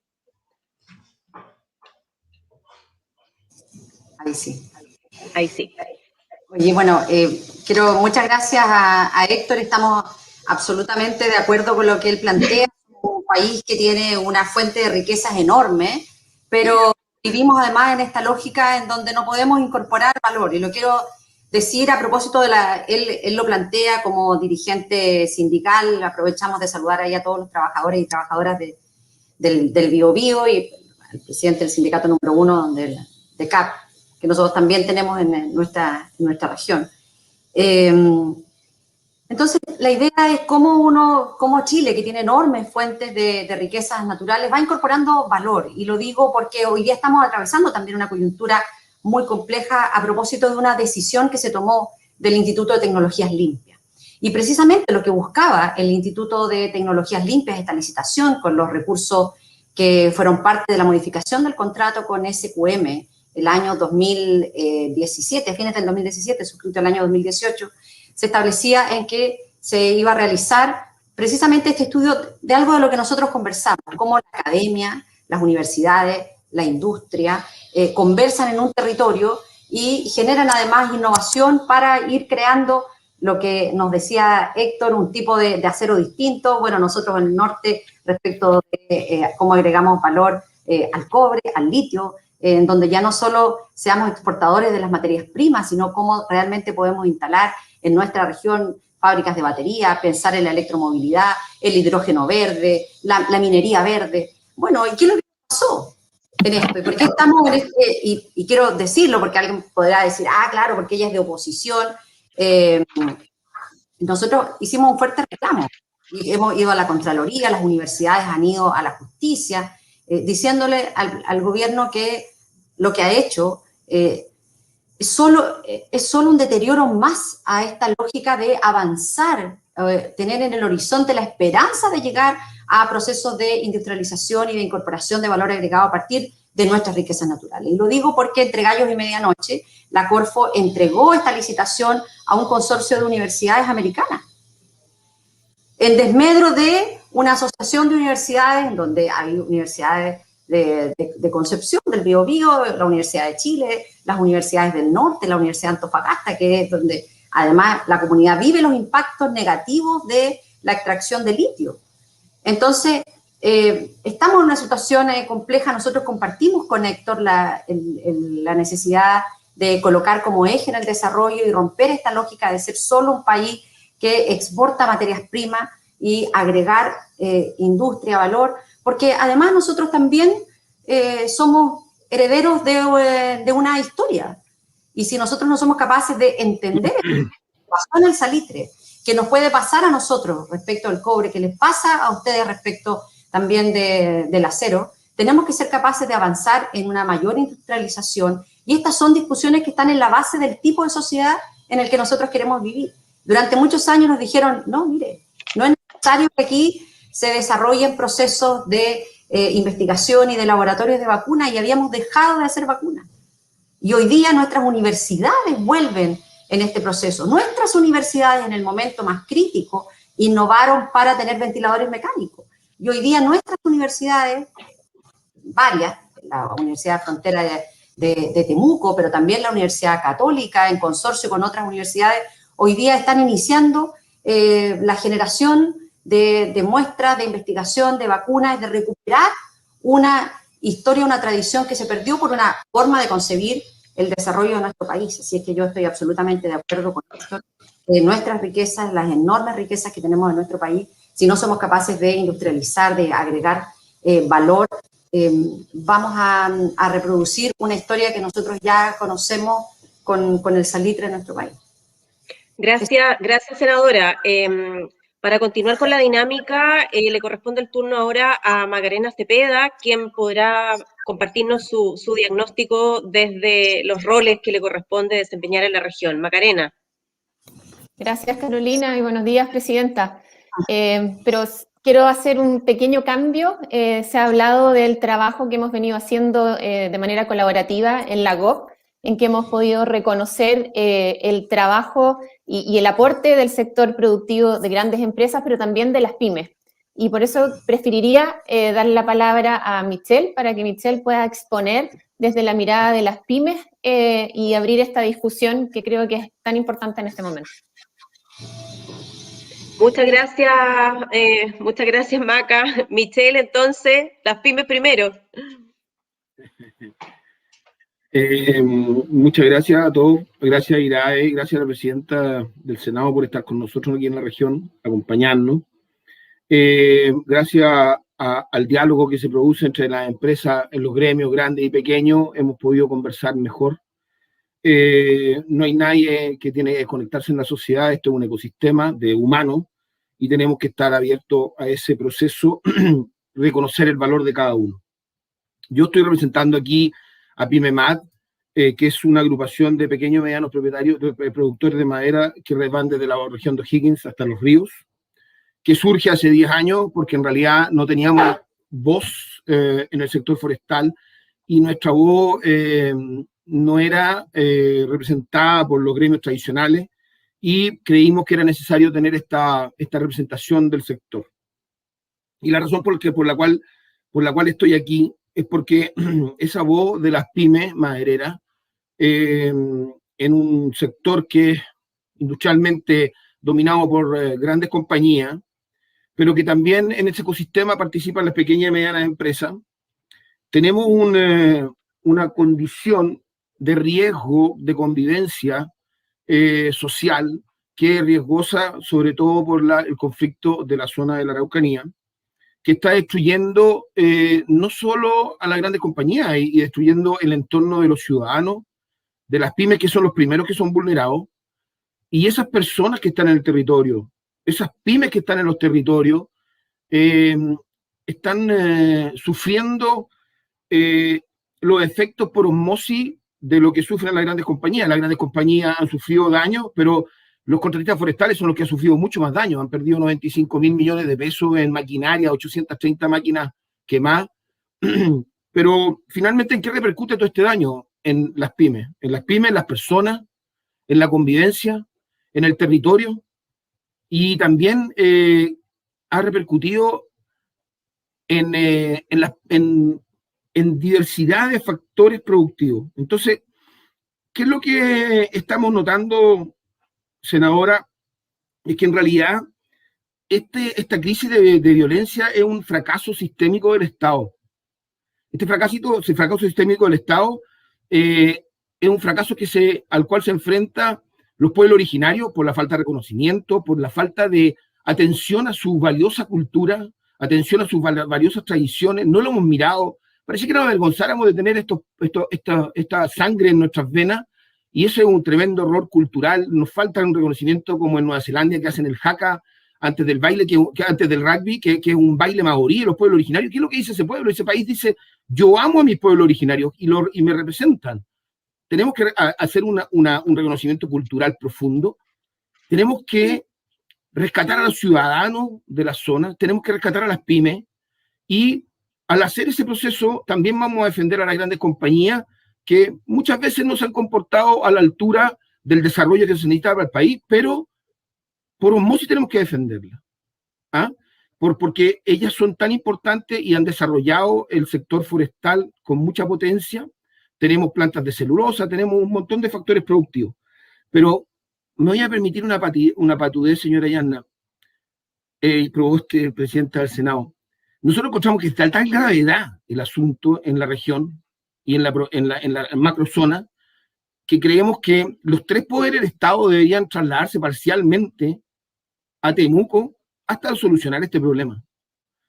Ahí sí. Ahí sí. Oye, bueno, muchas gracias a Héctor, estamos absolutamente de acuerdo con lo que él plantea. Un país que tiene una fuente de riquezas enorme, pero vivimos además en esta lógica en donde no podemos incorporar valor, y lo quiero decir a propósito de él lo plantea como dirigente sindical. Aprovechamos de saludar ahí a todos los trabajadores y trabajadoras del Biobío y al presidente del sindicato número 1 de CAP, que nosotros también tenemos en nuestra región. Entonces, la idea es cómo Chile, que tiene enormes fuentes de riquezas naturales, va incorporando valor. Y lo digo porque hoy día estamos atravesando también una coyuntura muy compleja a propósito de una decisión que se tomó del Instituto de Tecnologías Limpias. Y precisamente lo que buscaba el Instituto de Tecnologías Limpias, esta licitación con los recursos que fueron parte de la modificación del contrato con SQM, el año 2017, a fines del 2017, suscrito el año 2018, se establecía en que se iba a realizar precisamente este estudio de algo de lo que nosotros conversamos, cómo la academia, las universidades, la industria, conversan en un territorio y generan además innovación para ir creando lo que nos decía Héctor, un tipo de acero distinto. Bueno, nosotros en el norte, respecto de cómo agregamos valor al cobre, al litio, en donde ya no solo seamos exportadores de las materias primas, sino cómo realmente podemos instalar en nuestra región fábricas de batería, pensar en la electromovilidad, el hidrógeno verde, la minería verde. Bueno, ¿y qué es lo que pasó en esto? ¿Y por qué estamos en este? Y quiero decirlo porque alguien podrá decir, claro, porque ella es de oposición. Nosotros hicimos un fuerte reclamo. Y hemos ido a la Contraloría, las universidades han ido a la justicia, diciéndole al gobierno que lo que ha hecho es solo un deterioro más a esta lógica de avanzar, tener en el horizonte la esperanza de llegar a procesos de industrialización y de incorporación de valor agregado a partir de nuestras riquezas naturales. Y lo digo porque entre gallos y medianoche la Corfo entregó esta licitación a un consorcio de universidades americanas, en desmedro de una asociación de universidades en donde hay universidades de Concepción, del Biobío, la Universidad de Chile, las universidades del norte, la Universidad de Antofagasta, que es donde además la comunidad vive los impactos negativos de la extracción de litio. Entonces, estamos en una situación compleja. Nosotros compartimos con Héctor la necesidad de colocar como eje en el desarrollo y romper esta lógica de ser solo un país que exporta materias primas y agregar industria, valor, porque además nosotros también somos herederos de una historia. Y si nosotros no somos capaces de entender lo que pasó en el salitre, que nos puede pasar a nosotros respecto al cobre, que les pasa a ustedes respecto también del acero, tenemos que ser capaces de avanzar en una mayor industrialización. Y estas son discusiones que están en la base del tipo de sociedad en el que nosotros queremos vivir. Durante muchos años nos dijeron, no, mire, no es necesario que aquí se desarrollen procesos de investigación y de laboratorios de vacunas, y habíamos dejado de hacer vacunas. Y hoy día nuestras universidades vuelven en este proceso. Nuestras universidades en el momento más crítico innovaron para tener ventiladores mecánicos. Y hoy día nuestras universidades, varias, la Universidad Frontera de Temuco, pero también la Universidad Católica, en consorcio con otras universidades, hoy día están iniciando la generación de muestras, de investigación, de vacunas, de recuperar una historia, una tradición que se perdió por una forma de concebir el desarrollo de nuestro país. Así es que yo estoy absolutamente de acuerdo con esto. Nuestras riquezas, las enormes riquezas que tenemos en nuestro país, si no somos capaces de industrializar, de agregar valor, vamos a reproducir una historia que nosotros ya conocemos con el salitre de nuestro país. Gracias, senadora. Para continuar con la dinámica, le corresponde el turno ahora a Macarena Cepeda, quien podrá compartirnos su diagnóstico desde los roles que le corresponde desempeñar en la región. Macarena. Gracias, Carolina, y buenos días, presidenta. Pero quiero hacer un pequeño cambio. Se ha hablado del trabajo que hemos venido haciendo de manera colaborativa en la GOC, en que hemos podido reconocer el trabajo y el aporte del sector productivo de grandes empresas, pero también de las pymes. Y por eso preferiría darle la palabra a Michelle, para que Michelle pueda exponer desde la mirada de las pymes y abrir esta discusión que creo que es tan importante en este momento. Muchas gracias, Maca. Michelle, entonces, las pymes primero. Muchas gracias a todos, gracias a Irae, gracias a la presidenta del Senado por estar con nosotros aquí en la región, acompañarnos. Gracias al diálogo que se produce entre las empresas en los gremios grandes y pequeños, hemos podido conversar mejor. No hay nadie que tiene que conectarse en la sociedad, esto es un ecosistema de humanos y tenemos que estar abiertos a ese proceso, reconocer el valor de cada uno. Yo estoy representando aquí a PymeMat, que es una agrupación de pequeños y medianos propietarios, productores de madera que van desde la región de O'Higgins hasta Los Ríos, que surge hace 10 años porque en realidad no teníamos voz en el sector forestal y nuestra voz no era representada por los gremios tradicionales y creímos que era necesario tener esta representación del sector. Y la razón por la cual estoy aquí es porque esa voz de las pymes madereras en un sector que es industrialmente dominado por grandes compañías, pero que también en ese ecosistema participan las pequeñas y medianas empresas, tenemos una condición de riesgo de convivencia social que es riesgosa, sobre todo por el conflicto de la zona de la Araucanía, que está destruyendo no solo a las grandes compañías y destruyendo el entorno de los ciudadanos, de las pymes, que son los primeros que son vulnerados, y esas personas que están en el territorio, esas pymes que están en los territorios, están sufriendo los efectos por osmosis de lo que sufren las grandes compañías. Las grandes compañías han sufrido daño, pero los contratistas forestales son los que han sufrido mucho más daño. Han perdido 95.000 millones de pesos en maquinaria, 830 máquinas quemadas. Pero finalmente, ¿en qué repercute todo este daño? En las pymes, en las personas, en la convivencia, en el territorio, y también ha repercutido en diversidad de factores productivos. Entonces, ¿qué es lo que estamos notando, senadora? Es que en realidad esta crisis de violencia es un fracaso sistémico del Estado. Este fracaso sistémico del Estado es un fracaso al cual se enfrenta los pueblos originarios por la falta de reconocimiento, por la falta de atención a su valiosa cultura, atención a sus valiosas tradiciones. No lo hemos mirado. Parece que nos avergonzáramos de tener esta sangre en nuestras venas, y eso es un tremendo error cultural. Nos falta un reconocimiento como en Nueva Zelanda, que hacen el haka antes del baile, antes del rugby, que es un baile maorí de los pueblos originarios. ¿Qué es lo que dice ese pueblo? Ese país dice: yo amo a mis pueblos originarios y me representan. Tenemos que hacer un reconocimiento cultural profundo. Tenemos que rescatar a los ciudadanos de la zona, tenemos que rescatar a las pymes, y al hacer ese proceso también vamos a defender a las grandes compañías que muchas veces no se han comportado a la altura del desarrollo que se necesita para el país, pero por osmosis tenemos que defenderlas. ¿Ah? Porque ellas son tan importantes y han desarrollado el sector forestal con mucha potencia. Tenemos plantas de celulosa, tenemos un montón de factores productivos. Pero me voy a permitir una patudez, señora Yasna, presidenta del Senado. Nosotros encontramos que está de tal gravedad el asunto en la región y en la macrozona, que creemos que los tres poderes del Estado deberían trasladarse parcialmente a Temuco hasta solucionar este problema.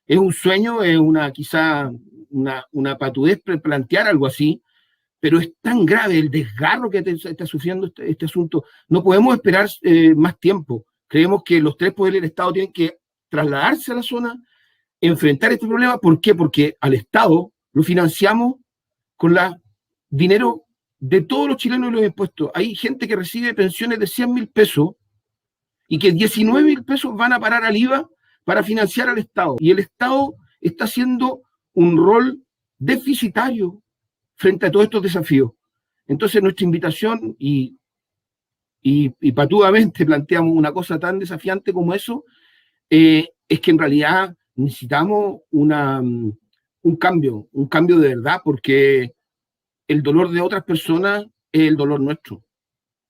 Es un sueño, es quizá una patudez plantear algo así, pero es tan grave el desgarro que está sufriendo este asunto. No podemos esperar más tiempo. Creemos que los tres poderes del Estado tienen que trasladarse a la zona, enfrentar este problema. ¿Por qué? Porque al Estado lo financiamos con dinero de todos los chilenos y los impuestos. Hay gente que recibe pensiones de 100.000 pesos y que 19.000 pesos van a parar al IVA para financiar al Estado. Y el Estado está haciendo un rol deficitario frente a todos estos desafíos. Entonces nuestra invitación, y patudamente planteamos una cosa tan desafiante como eso, es que en realidad necesitamos un cambio de verdad, porque el dolor de otras personas es el dolor nuestro.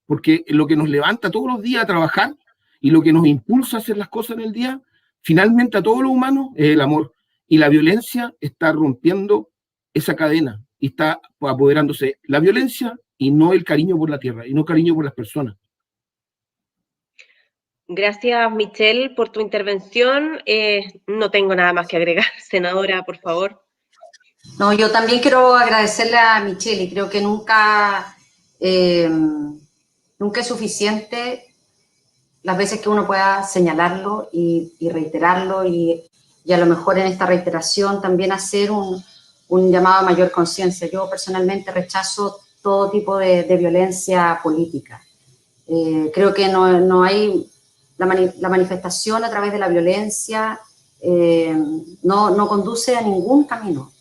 Porque lo que nos levanta todos los días a trabajar y lo que nos impulsa a hacer las cosas en el día, finalmente a todos los humanos, es el amor. Y la violencia está rompiendo esa cadena y está apoderándose la violencia y no el cariño por la tierra y no cariño por las personas. Gracias, Michelle, por tu intervención. No tengo nada más que agregar. Senadora, por favor. No, yo también quiero agradecerle a Michelle y creo que nunca es suficiente las veces que uno pueda señalarlo y reiterarlo y a lo mejor en esta reiteración también hacer un llamado a mayor conciencia. Yo personalmente rechazo todo tipo de violencia política. Creo que no hay la manifestación a través de la violencia, no conduce a ningún camino.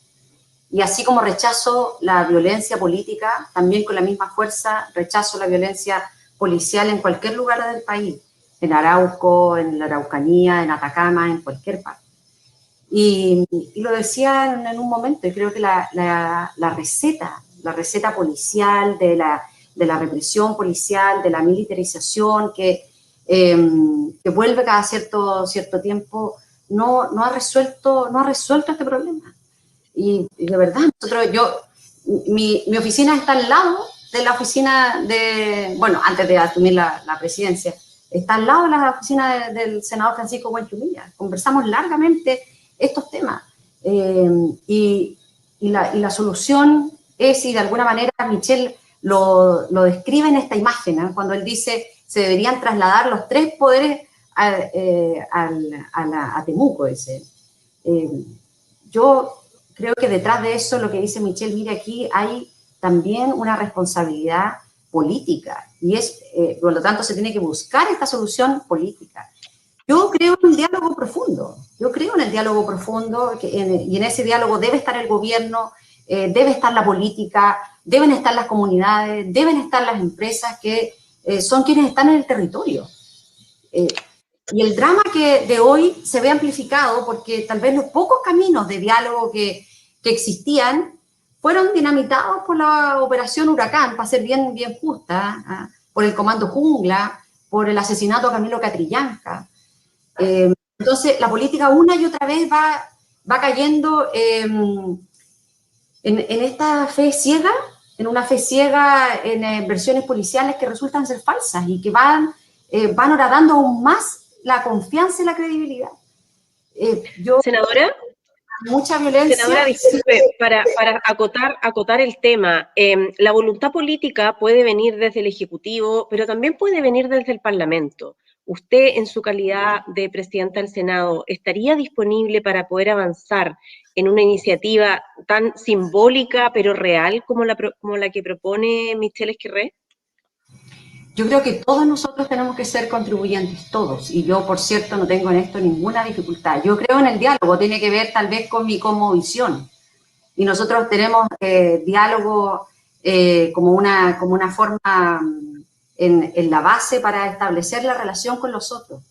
Y así como rechazo la violencia política, también con la misma fuerza rechazo la violencia policial en cualquier lugar del país, en Arauco, en la Araucanía, en Atacama, en cualquier parte. Y lo decía en un momento, y creo que la receta policial, de la represión policial, de la militarización que vuelve cada cierto tiempo, no ha resuelto este problema. Y de verdad, mi oficina está al lado de la oficina antes de asumir la presidencia, está al lado de la oficina del senador Francisco Guanchumilla. Conversamos largamente estos temas. Y la solución es, y de alguna manera Michelle lo describe en esta imagen, ¿eh? Cuando él dice se deberían trasladar los tres poderes a Temuco. Yo creo que detrás de eso, lo que dice Michelle, mire, aquí hay también una responsabilidad política y por lo tanto se tiene que buscar esta solución política. Yo creo en el diálogo profundo, y en ese diálogo debe estar el gobierno, debe estar la política, deben estar las comunidades, deben estar las empresas que son quienes están en el territorio. Y el drama de hoy se ve amplificado porque tal vez los pocos caminos de diálogo que existían fueron dinamitados por la operación Huracán, para ser bien justa, por el Comando Jungla, por el asesinato a Camilo Catrillanca. Entonces, la política una y otra vez va cayendo en esta fe ciega, en una fe ciega en versiones policiales que resultan ser falsas y que van horadando aún más la confianza y la credibilidad. Senadora, mucha violencia. Senadora, disculpe, para acotar el tema, la voluntad política puede venir desde el Ejecutivo, pero también puede venir desde el Parlamento. ¿Usted, en su calidad de presidenta del Senado, estaría disponible para poder avanzar en una iniciativa tan simbólica pero real como la que propone Michelle Esquerré? Yo creo que todos nosotros tenemos que ser contribuyentes, todos, y yo, por cierto, no tengo en esto ninguna dificultad. Yo creo en el diálogo, tiene que ver tal vez con mi cosmovisión, y nosotros tenemos diálogo como una forma en la base para establecer la relación con los otros.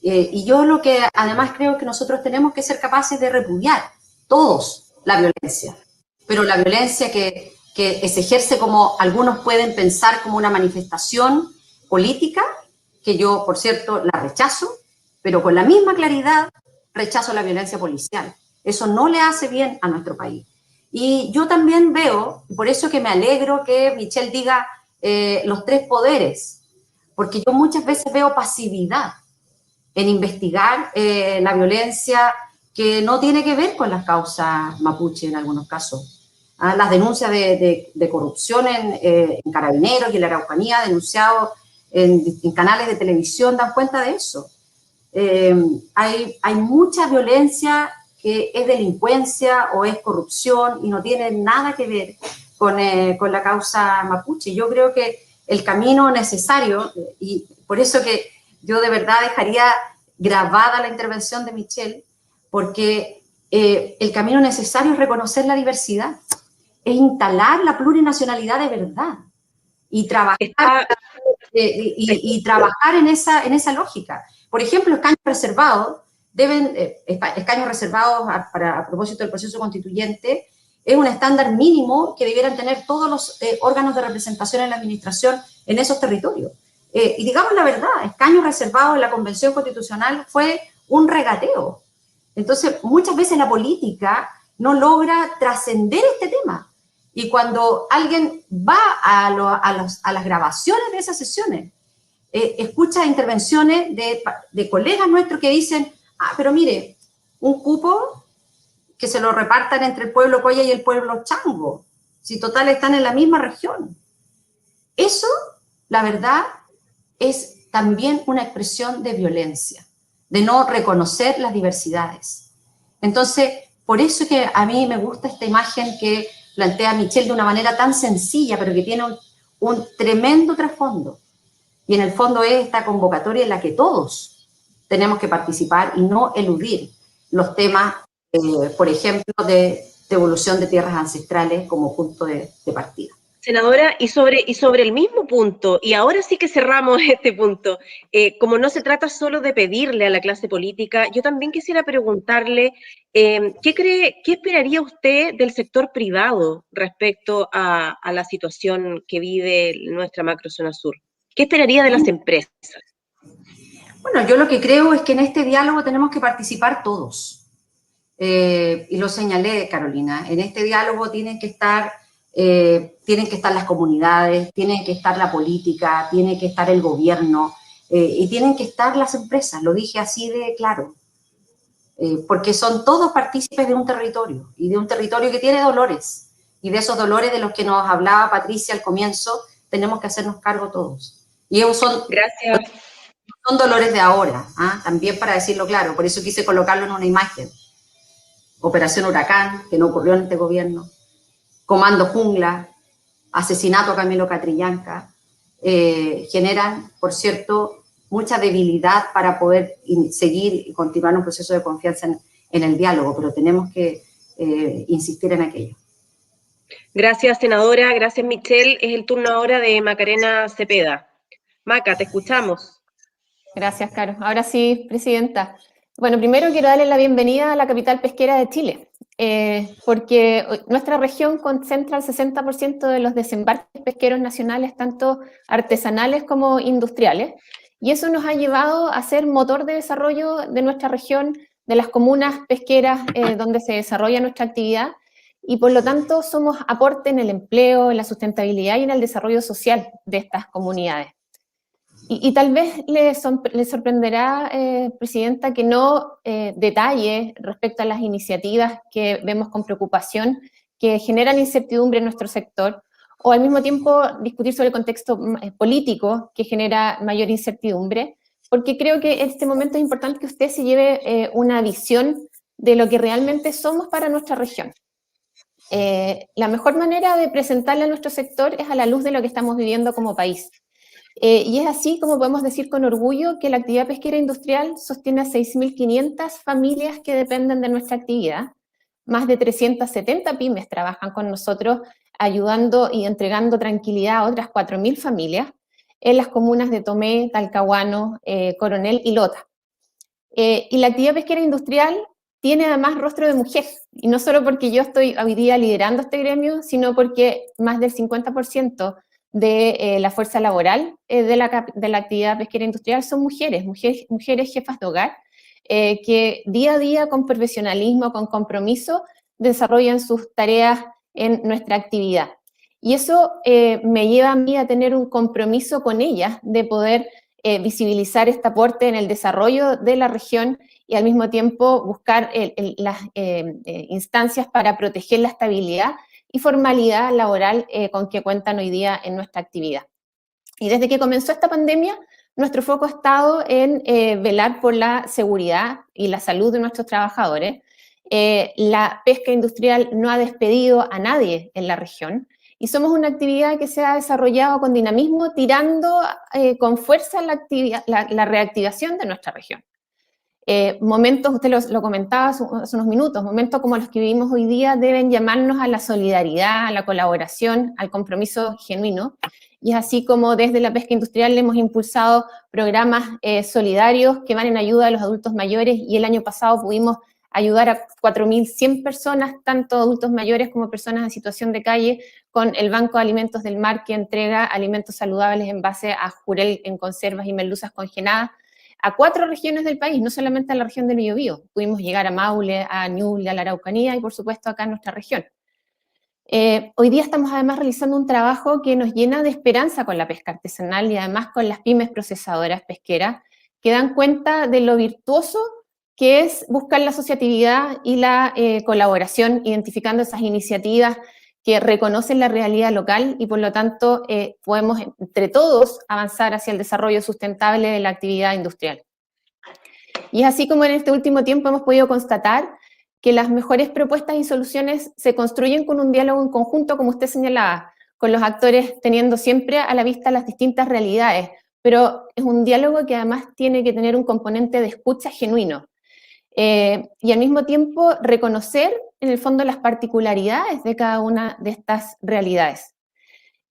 Y yo lo que además creo que nosotros tenemos que ser capaces de repudiar todos la violencia, pero la violencia que se ejerce, como algunos pueden pensar, como una manifestación política, que yo, por cierto, la rechazo, pero con la misma claridad rechazo la violencia policial. Eso no le hace bien a nuestro país. Y yo también veo, por eso que me alegro que Michelle diga los tres poderes, porque yo muchas veces veo pasividad en investigar la violencia que no tiene que ver con las causas mapuche en algunos casos. Las denuncias de corrupción en Carabineros y en la Araucanía, denunciados en canales de televisión, dan cuenta de eso. Hay mucha violencia que es delincuencia o es corrupción y no tiene nada que ver con la causa mapuche. Yo creo que el camino necesario, y por eso que yo de verdad dejaría grabada la intervención de Michelle, porque el camino necesario es reconocer la diversidad, es instalar la plurinacionalidad de verdad y trabajar, trabajar en esa lógica. Por ejemplo, escaños reservados a propósito del proceso constituyente, es un estándar mínimo que debieran tener todos los órganos de representación en la administración en esos territorios. Y digamos la verdad, escaños reservados en la Convención Constitucional fue un regateo. Entonces, muchas veces la política no logra trascender este tema. Y cuando alguien va a las grabaciones de esas sesiones, escucha intervenciones de colegas nuestros que dicen, pero mire, un cupo que se lo repartan entre el pueblo Coya y el pueblo Chango, si total están en la misma región. Eso, la verdad, es también una expresión de violencia, de no reconocer las diversidades. Entonces, por eso que a mí me gusta esta imagen que plantea Michelle de una manera tan sencilla, pero que tiene un tremendo trasfondo. Y en el fondo es esta convocatoria en la que todos tenemos que participar y no eludir los temas, por ejemplo, de devolución de tierras ancestrales como punto de partida. Senadora, y sobre el mismo punto, y ahora sí que cerramos este punto, como no se trata solo de pedirle a la clase política, yo también quisiera preguntarle, ¿qué esperaría usted del sector privado respecto a la situación que vive nuestra macrozona sur? ¿Qué esperaría de las empresas? Bueno, yo lo que creo es que en este diálogo tenemos que participar todos. Y lo señalé, Carolina, en este diálogo tienen que estar las comunidades, tienen que estar la política, tiene que estar el gobierno y tienen que estar las empresas, lo dije así de claro, porque son todos partícipes de un territorio y de un territorio que tiene dolores, y de esos dolores de los que nos hablaba Patricia al comienzo tenemos que hacernos cargo todos. Y esos son dolores de ahora, también para decirlo claro, por eso quise colocarlo en una imagen. Operación Huracán, que no ocurrió en este gobierno, Comando Jungla, asesinato a Camilo Catrillanca, generan, por cierto, mucha debilidad para poder seguir y continuar un proceso de confianza en el diálogo, pero tenemos que insistir en aquello. Gracias, senadora. Gracias, Michelle. Es el turno ahora de Macarena Cepeda. Maca, te escuchamos. Gracias, Caro. Ahora sí, presidenta. Bueno, primero quiero darle la bienvenida a la capital pesquera de Chile, porque nuestra región concentra el 60% de los desembarques pesqueros nacionales, tanto artesanales como industriales, y eso nos ha llevado a ser motor de desarrollo de nuestra región, de las comunas pesqueras donde se desarrolla nuestra actividad, y por lo tanto somos aporte en el empleo, en la sustentabilidad y en el desarrollo social de estas comunidades. Y tal vez le sorprenderá, presidenta, que no detalle respecto a las iniciativas que vemos con preocupación, que generan incertidumbre en nuestro sector, o al mismo tiempo discutir sobre el contexto político que genera mayor incertidumbre, porque creo que en este momento es importante que usted se lleve una visión de lo que realmente somos para nuestra región. La mejor manera de presentarle a nuestro sector es a la luz de lo que estamos viviendo como país. Y es así como podemos decir con orgullo que la actividad pesquera industrial sostiene a 6.500 familias que dependen de nuestra actividad. Más de 370 pymes trabajan con nosotros ayudando y entregando tranquilidad a otras 4.000 familias en las comunas de Tomé, Talcahuano, Coronel y Lota. Y la actividad pesquera industrial tiene además rostro de mujer, y no solo porque yo estoy hoy día liderando este gremio, sino porque más del 50% de la fuerza laboral de la actividad pesquera industrial son mujeres jefas de hogar, que día a día con profesionalismo, con compromiso, desarrollan sus tareas en nuestra actividad. Y eso me lleva a mí a tener un compromiso con ellas de poder visibilizar este aporte en el desarrollo de la región y al mismo tiempo buscar las instancias para proteger la estabilidad y formalidad laboral con que cuentan hoy día en nuestra actividad. Y desde que comenzó esta pandemia, nuestro foco ha estado en velar por la seguridad y la salud de nuestros trabajadores. La pesca industrial no ha despedido a nadie en la región y somos una actividad que se ha desarrollado con dinamismo, tirando con fuerza la reactivación de nuestra región. Momentos, usted lo comentaba hace unos minutos, momentos como los que vivimos hoy día deben llamarnos a la solidaridad, a la colaboración, al compromiso genuino. Y es así como desde la pesca industrial hemos impulsado programas solidarios que van en ayuda a los adultos mayores, y el año pasado pudimos ayudar a 4.100 personas, tanto adultos mayores como personas en situación de calle, con el Banco de Alimentos del Mar, que entrega alimentos saludables en base a jurel en conservas y merluzas congeladas, a 4 regiones del país, no solamente a la región del Biobío. Pudimos llegar a Maule, a Ñuble, a la Araucanía y por supuesto acá en nuestra región. Hoy día estamos además realizando un trabajo que nos llena de esperanza con la pesca artesanal y además con las pymes procesadoras pesqueras, que dan cuenta de lo virtuoso que es buscar la asociatividad y la colaboración, identificando esas iniciativas que reconocen la realidad local y por lo tanto podemos entre todos avanzar hacia el desarrollo sustentable de la actividad industrial. Y es así como en este último tiempo hemos podido constatar que las mejores propuestas y soluciones se construyen con un diálogo en conjunto, como usted señalaba, con los actores teniendo siempre a la vista las distintas realidades, pero es un diálogo que además tiene que tener un componente de escucha genuino. Y al mismo tiempo reconocer en el fondo las particularidades de cada una de estas realidades.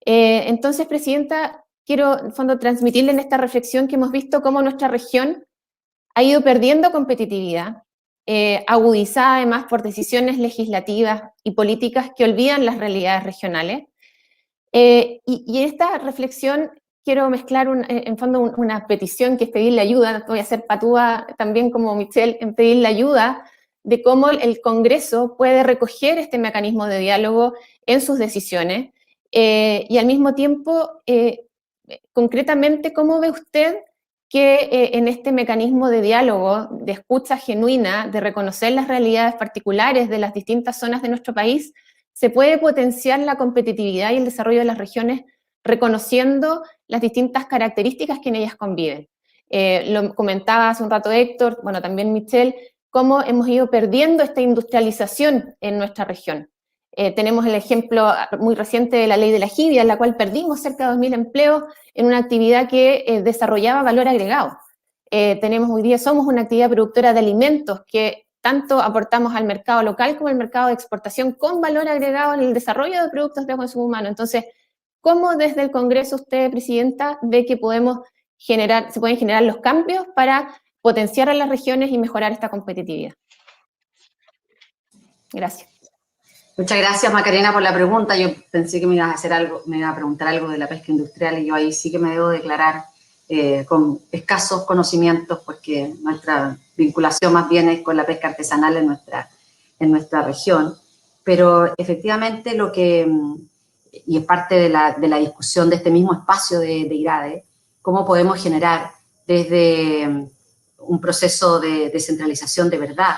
Entonces, Presidenta, quiero en el fondo transmitirle en esta reflexión que hemos visto cómo nuestra región ha ido perdiendo competitividad, agudizada además por decisiones legislativas y políticas que olvidan las realidades regionales. Y en esta reflexión quiero mezclar en fondo una petición, que es pedirle ayuda. Voy a ser patúa también como Michelle en pedirle ayuda de cómo el Congreso puede recoger este mecanismo de diálogo en sus decisiones y al mismo tiempo, concretamente, ¿cómo ve usted que en este mecanismo de diálogo, de escucha genuina, de reconocer las realidades particulares de las distintas zonas de nuestro país, se puede potenciar la competitividad y el desarrollo de las regiones reconociendo las distintas características que en ellas conviven? Lo comentaba hace un rato Héctor, bueno, también Michelle, cómo hemos ido perdiendo esta industrialización en nuestra región. Tenemos el ejemplo muy reciente de la ley de la jibia, en la cual perdimos cerca de 2.000 empleos en una actividad que desarrollaba valor agregado. Tenemos hoy día, somos una actividad productora de alimentos que tanto aportamos al mercado local como al mercado de exportación con valor agregado en el desarrollo de productos de consumo humano. Entonces, ¿cómo desde el Congreso usted, Presidenta, ve que se pueden generar los cambios para potenciar a las regiones y mejorar esta competitividad? Gracias. Muchas gracias, Macarena, por la pregunta. Yo pensé que me ibas a preguntar algo de la pesca industrial, y yo ahí sí que me debo declarar con escasos conocimientos, porque nuestra vinculación más bien es con la pesca artesanal en nuestra región. Pero efectivamente y es parte de la discusión de este mismo espacio de IRADE, cómo podemos generar desde un proceso de descentralización de verdad,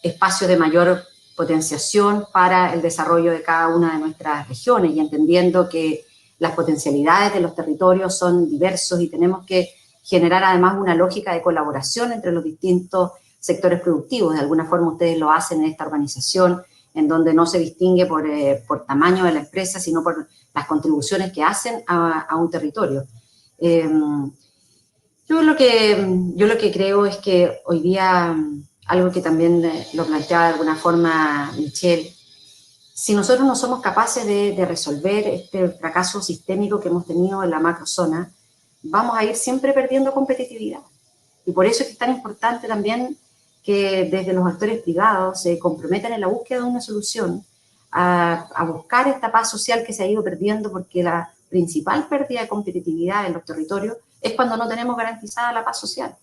espacio de mayor potenciación para el desarrollo de cada una de nuestras regiones, y entendiendo que las potencialidades de los territorios son diversos y tenemos que generar además una lógica de colaboración entre los distintos sectores productivos. De alguna forma ustedes lo hacen en esta organización, en donde no se distingue por tamaño de la empresa, sino por las contribuciones que hacen a un territorio. Yo lo que creo es que hoy día, algo que también lo planteaba de alguna forma Michelle, si nosotros no somos capaces de resolver este fracaso sistémico que hemos tenido en la macrozona, vamos a ir siempre perdiendo competitividad. Y por eso es que es tan importante también que desde los actores privados se comprometan en la búsqueda de una solución a buscar esta paz social que se ha ido perdiendo, porque la principal pérdida de competitividad en los territorios es cuando no tenemos garantizada la paz social.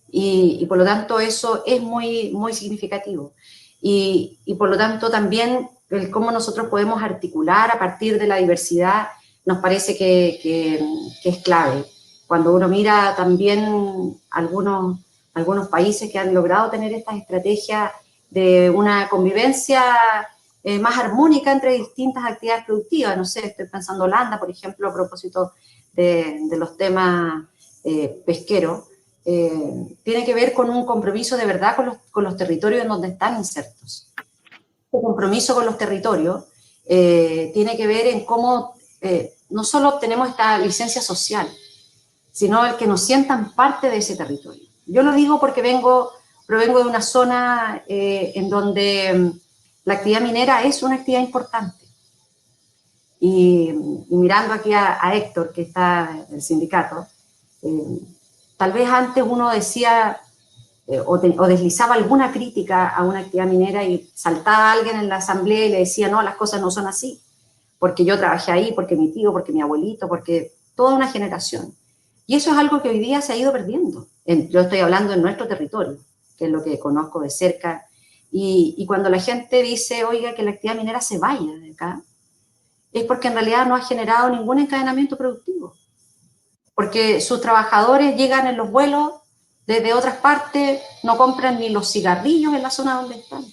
Y por lo tanto eso es muy, muy significativo. Y por lo tanto también el cómo nosotros podemos articular a partir de la diversidad nos parece que es clave. Cuando uno mira también algunos países que han logrado tener estas estrategias de una convivencia más armónica entre distintas actividades productivas, no sé, estoy pensando en Holanda, por ejemplo, a propósito de los temas pesqueros, tiene que ver con un compromiso de verdad con los territorios en donde están insertos. Este compromiso con los territorios tiene que ver en cómo no solo obtenemos esta licencia social, sino el que nos sientan parte de ese territorio. Yo lo digo porque provengo de una zona en donde la actividad minera es una actividad importante. Y mirando aquí a Héctor, que está en el sindicato, tal vez antes uno decía o deslizaba alguna crítica a una actividad minera y saltaba alguien en la asamblea y le decía, no, las cosas no son así, porque yo trabajé ahí, porque mi tío, porque mi abuelito, porque toda una generación. Y eso es algo que hoy día se ha ido perdiendo. Yo estoy hablando en nuestro territorio, que es lo que conozco de cerca. Y cuando la gente dice, oiga, que la actividad minera se vaya de acá, es porque en realidad no ha generado ningún encadenamiento productivo. Porque sus trabajadores llegan en los vuelos desde otras partes, no compran ni los cigarrillos en la zona donde están.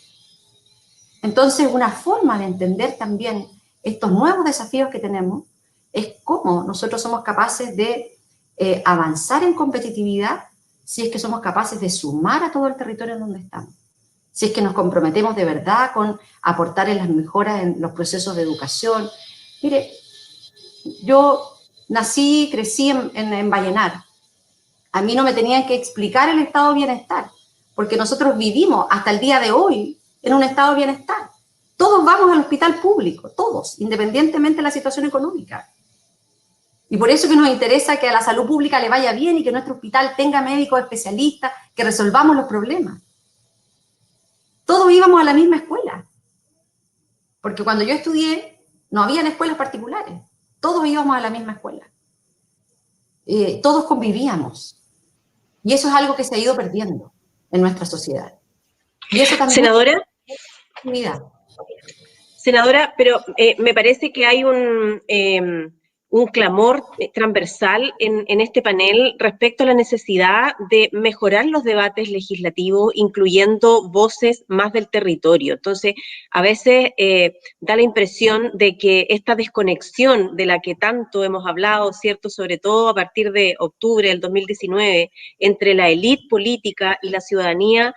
Entonces, una forma de entender también estos nuevos desafíos que tenemos es cómo nosotros somos capaces de avanzar en competitividad si es que somos capaces de sumar a todo el territorio en donde estamos. Si es que nos comprometemos de verdad con aportar en las mejoras en los procesos de educación. Mire, yo nací, crecí en Vallenar. A mí no me tenían que explicar el estado de bienestar, porque nosotros vivimos hasta el día de hoy en un estado de bienestar. Todos vamos al hospital público, todos, independientemente de la situación económica. Y por eso que nos interesa que a la salud pública le vaya bien y que nuestro hospital tenga médicos especialistas, que resolvamos los problemas. Todos íbamos a la misma escuela, porque cuando yo estudié no habían escuelas particulares, todos íbamos a la misma escuela. Todos convivíamos. Y eso es algo que se ha ido perdiendo en nuestra sociedad. Y eso también... Senadora, pero me parece que hay un clamor transversal en este panel respecto a la necesidad de mejorar los debates legislativos, incluyendo voces más del territorio. Entonces, a veces da la impresión de que esta desconexión de la que tanto hemos hablado, ¿cierto?, sobre todo a partir de octubre del 2019, entre la élite política y la ciudadanía,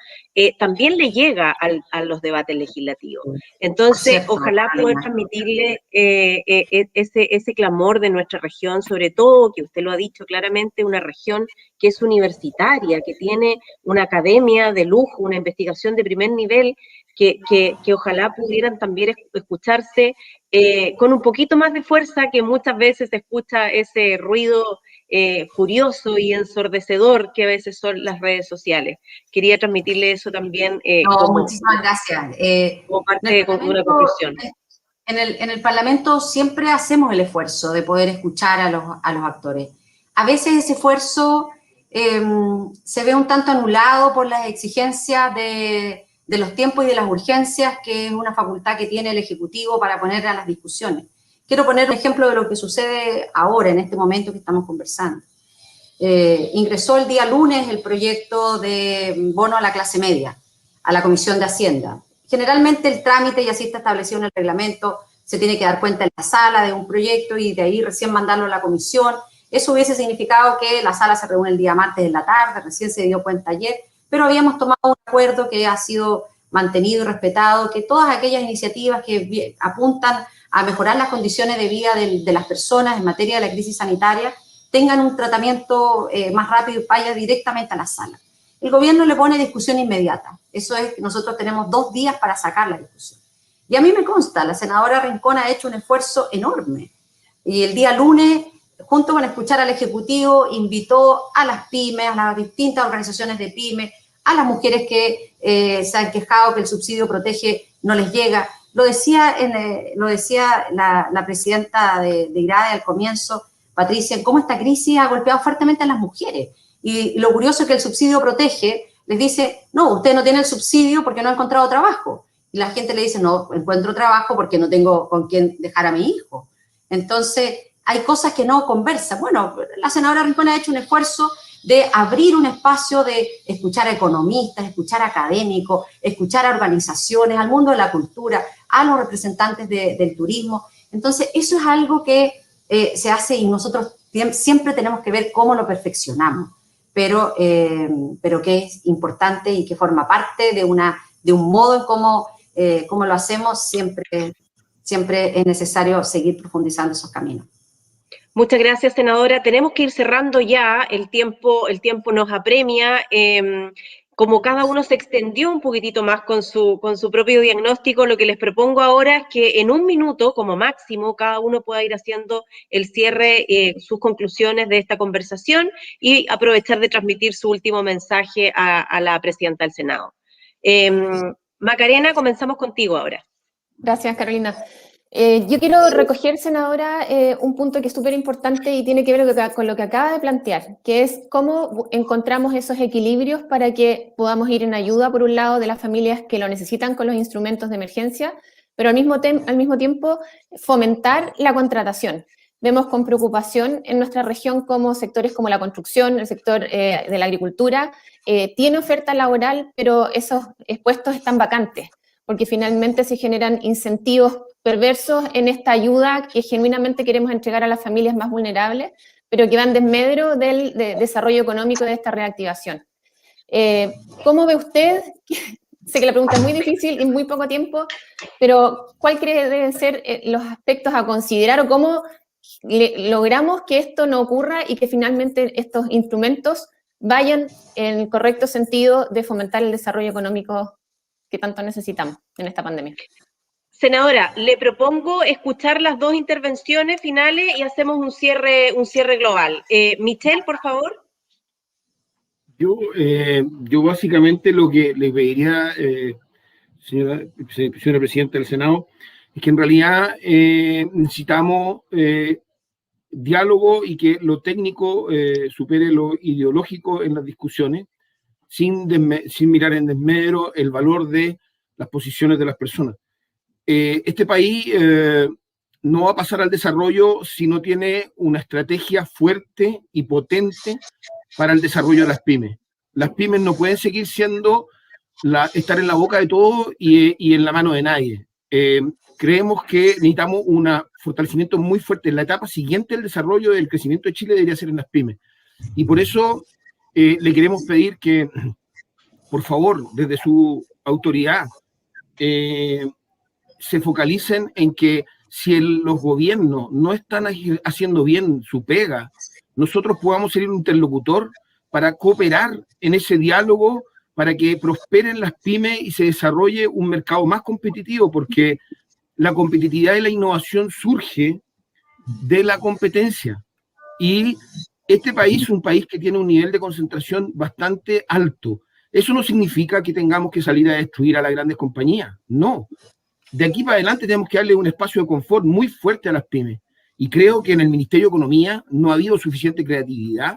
también le llega a los debates legislativos. Entonces, ojalá poder transmitirle ese clamor de nuestra región, sobre todo, que usted lo ha dicho claramente, una región que es universitaria, que tiene una academia de lujo, una investigación de primer nivel, que ojalá pudieran también escucharse con un poquito más de fuerza, que muchas veces se escucha ese ruido furioso y ensordecedor que a veces son las redes sociales. Quería transmitirle eso también muchísimas gracias. Como parte de una conclusión. En el Parlamento siempre hacemos el esfuerzo de poder escuchar a los actores. A veces ese esfuerzo se ve un tanto anulado por las exigencias de los tiempos y de las urgencias, que es una facultad que tiene el Ejecutivo para poner a las discusiones. Quiero poner un ejemplo de lo que sucede ahora, en este momento que estamos conversando. Ingresó el día lunes el proyecto de bono a la clase media, a la Comisión de Hacienda. Generalmente el trámite, y así está establecido en el reglamento, se tiene que dar cuenta en la sala de un proyecto y de ahí recién mandarlo a la comisión. Eso hubiese significado que la sala se reúne el día martes en la tarde, recién se dio cuenta ayer, pero habíamos tomado un acuerdo que ha sido mantenido y respetado, que todas aquellas iniciativas que apuntan a mejorar las condiciones de vida de las personas en materia de la crisis sanitaria tengan un tratamiento más rápido y vaya directamente a la sala. El gobierno le pone discusión inmediata. Eso es, nosotros tenemos 2 días para sacar la discusión. Y a mí me consta, la senadora Rincón ha hecho un esfuerzo enorme. Y el día lunes, junto con escuchar al Ejecutivo, invitó a las pymes, a las distintas organizaciones de pymes, a las mujeres que se han quejado que el subsidio protege no les llega. Lo decía la presidenta de IRADE al comienzo, Patricia, en cómo esta crisis ha golpeado fuertemente a las mujeres. Y lo curioso es que el subsidio protege, les dice, no, usted no tiene el subsidio porque no ha encontrado trabajo. Y la gente le dice, no, encuentro trabajo porque no tengo con quién dejar a mi hijo. Entonces, hay cosas que no conversan. Bueno, la senadora Rincón ha hecho un esfuerzo de abrir un espacio de escuchar a economistas, escuchar a académicos, escuchar a organizaciones, al mundo de la cultura, a los representantes del turismo. Entonces, eso es algo que se hace y nosotros siempre tenemos que ver cómo lo perfeccionamos, pero que es importante y que forma parte de un modo en cómo lo hacemos. Siempre es necesario seguir profundizando esos caminos. Muchas gracias, senadora. Tenemos que ir cerrando ya, el tiempo nos apremia. Como cada uno se extendió un poquitito más con su propio diagnóstico, lo que les propongo ahora es que en un minuto, como máximo, cada uno pueda ir haciendo el cierre, sus conclusiones de esta conversación y aprovechar de transmitir su último mensaje a la presidenta del Senado. Macarena, comenzamos contigo ahora. Gracias, Carolina. Yo quiero recoger, senadora, un punto que es súper importante y tiene que ver con lo que acaba de plantear, que es cómo encontramos esos equilibrios para que podamos ir en ayuda, por un lado, de las familias que lo necesitan con los instrumentos de emergencia, pero al mismo tiempo fomentar la contratación. Vemos con preocupación en nuestra región cómo sectores como la construcción, el sector de la agricultura, tiene oferta laboral, pero esos puestos están vacantes, porque finalmente se generan incentivos perversos en esta ayuda que genuinamente queremos entregar a las familias más vulnerables, pero que van desmedro del desarrollo económico de esta reactivación. ¿Cómo ve usted? Sé que la pregunta es muy difícil y muy poco tiempo, pero ¿cuál cree que deben ser los aspectos a considerar o cómo logramos que esto no ocurra y que finalmente estos instrumentos vayan en el correcto sentido de fomentar el desarrollo económico que tanto necesitamos en esta pandemia? Senadora, le propongo escuchar las dos intervenciones finales y hacemos un cierre global. Michelle, por favor. Yo básicamente lo que le pediría, señora presidenta del Senado, es que en realidad necesitamos diálogo y que lo técnico supere lo ideológico en las discusiones, sin mirar en desmedro el valor de las posiciones de las personas. Este país no va a pasar al desarrollo si no tiene una estrategia fuerte y potente para el desarrollo de las pymes. Las pymes no pueden seguir estar en la boca de todo y en la mano de nadie. Creemos que necesitamos un fortalecimiento muy fuerte. En la etapa siguiente del desarrollo del crecimiento de Chile debería ser en las pymes. Y por eso le queremos pedir que, por favor, desde su autoridad, se focalicen en que si los gobiernos no están haciendo bien su pega, nosotros podamos ser un interlocutor para cooperar en ese diálogo para que prosperen las pymes y se desarrolle un mercado más competitivo, porque la competitividad y la innovación surge de la competencia. Y este país es un país que tiene un nivel de concentración bastante alto. Eso no significa que tengamos que salir a destruir a las grandes compañías, no. De aquí para adelante tenemos que darle un espacio de confort muy fuerte a las pymes. Y creo que en el Ministerio de Economía no ha habido suficiente creatividad,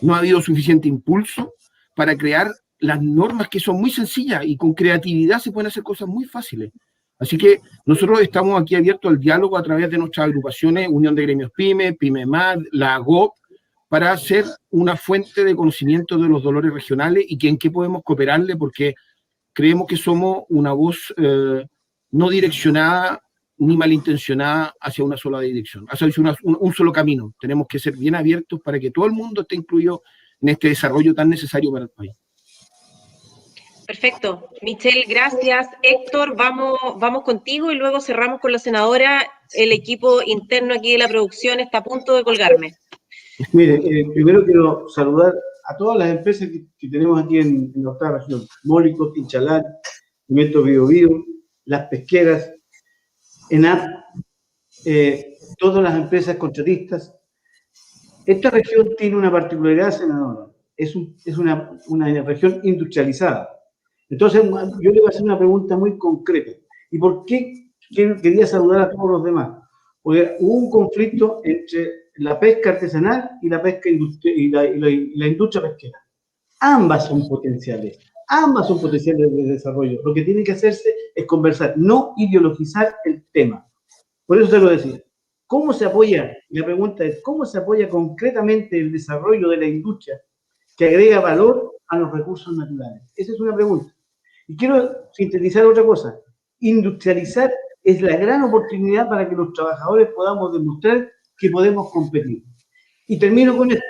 no ha habido suficiente impulso para crear las normas que son muy sencillas y con creatividad se pueden hacer cosas muy fáciles. Así que nosotros estamos aquí abiertos al diálogo a través de nuestras agrupaciones, Unión de Gremios Pyme, PymeMar, la AGOP, para hacer una fuente de conocimiento de los dolores regionales y que en qué podemos cooperarle, porque creemos que somos una voz no direccionada ni malintencionada hacia una sola dirección, hacia un solo camino. Tenemos que ser bien abiertos para que todo el mundo esté incluido en este desarrollo tan necesario para el país. Perfecto. Michelle, gracias. Héctor, vamos contigo y luego cerramos con la senadora. El equipo interno aquí de la producción está a punto de colgarme. Mire, primero quiero saludar a todas las empresas que tenemos aquí en la octava región. Mólico, Tinchalán, Pimiento Bio Bio, las pesqueras, ENAP, todas las empresas contratistas. Esta región tiene una particularidad, senadora, es una región industrializada. Entonces, yo le voy a hacer una pregunta muy concreta. ¿Y por qué quería saludar a todos los demás? Porque hubo un conflicto entre la pesca artesanal y la pesca y la industria pesquera. Ambas son potenciales de desarrollo. Lo que tiene que hacerse es conversar, no ideologizar el tema. Por eso se lo decía. ¿Cómo se apoya? La pregunta es, ¿cómo se apoya concretamente el desarrollo de la industria que agrega valor a los recursos naturales? Esa es una pregunta. Y quiero sintetizar otra cosa. Industrializar es la gran oportunidad para que los trabajadores podamos demostrar que podemos competir. Y termino con esto.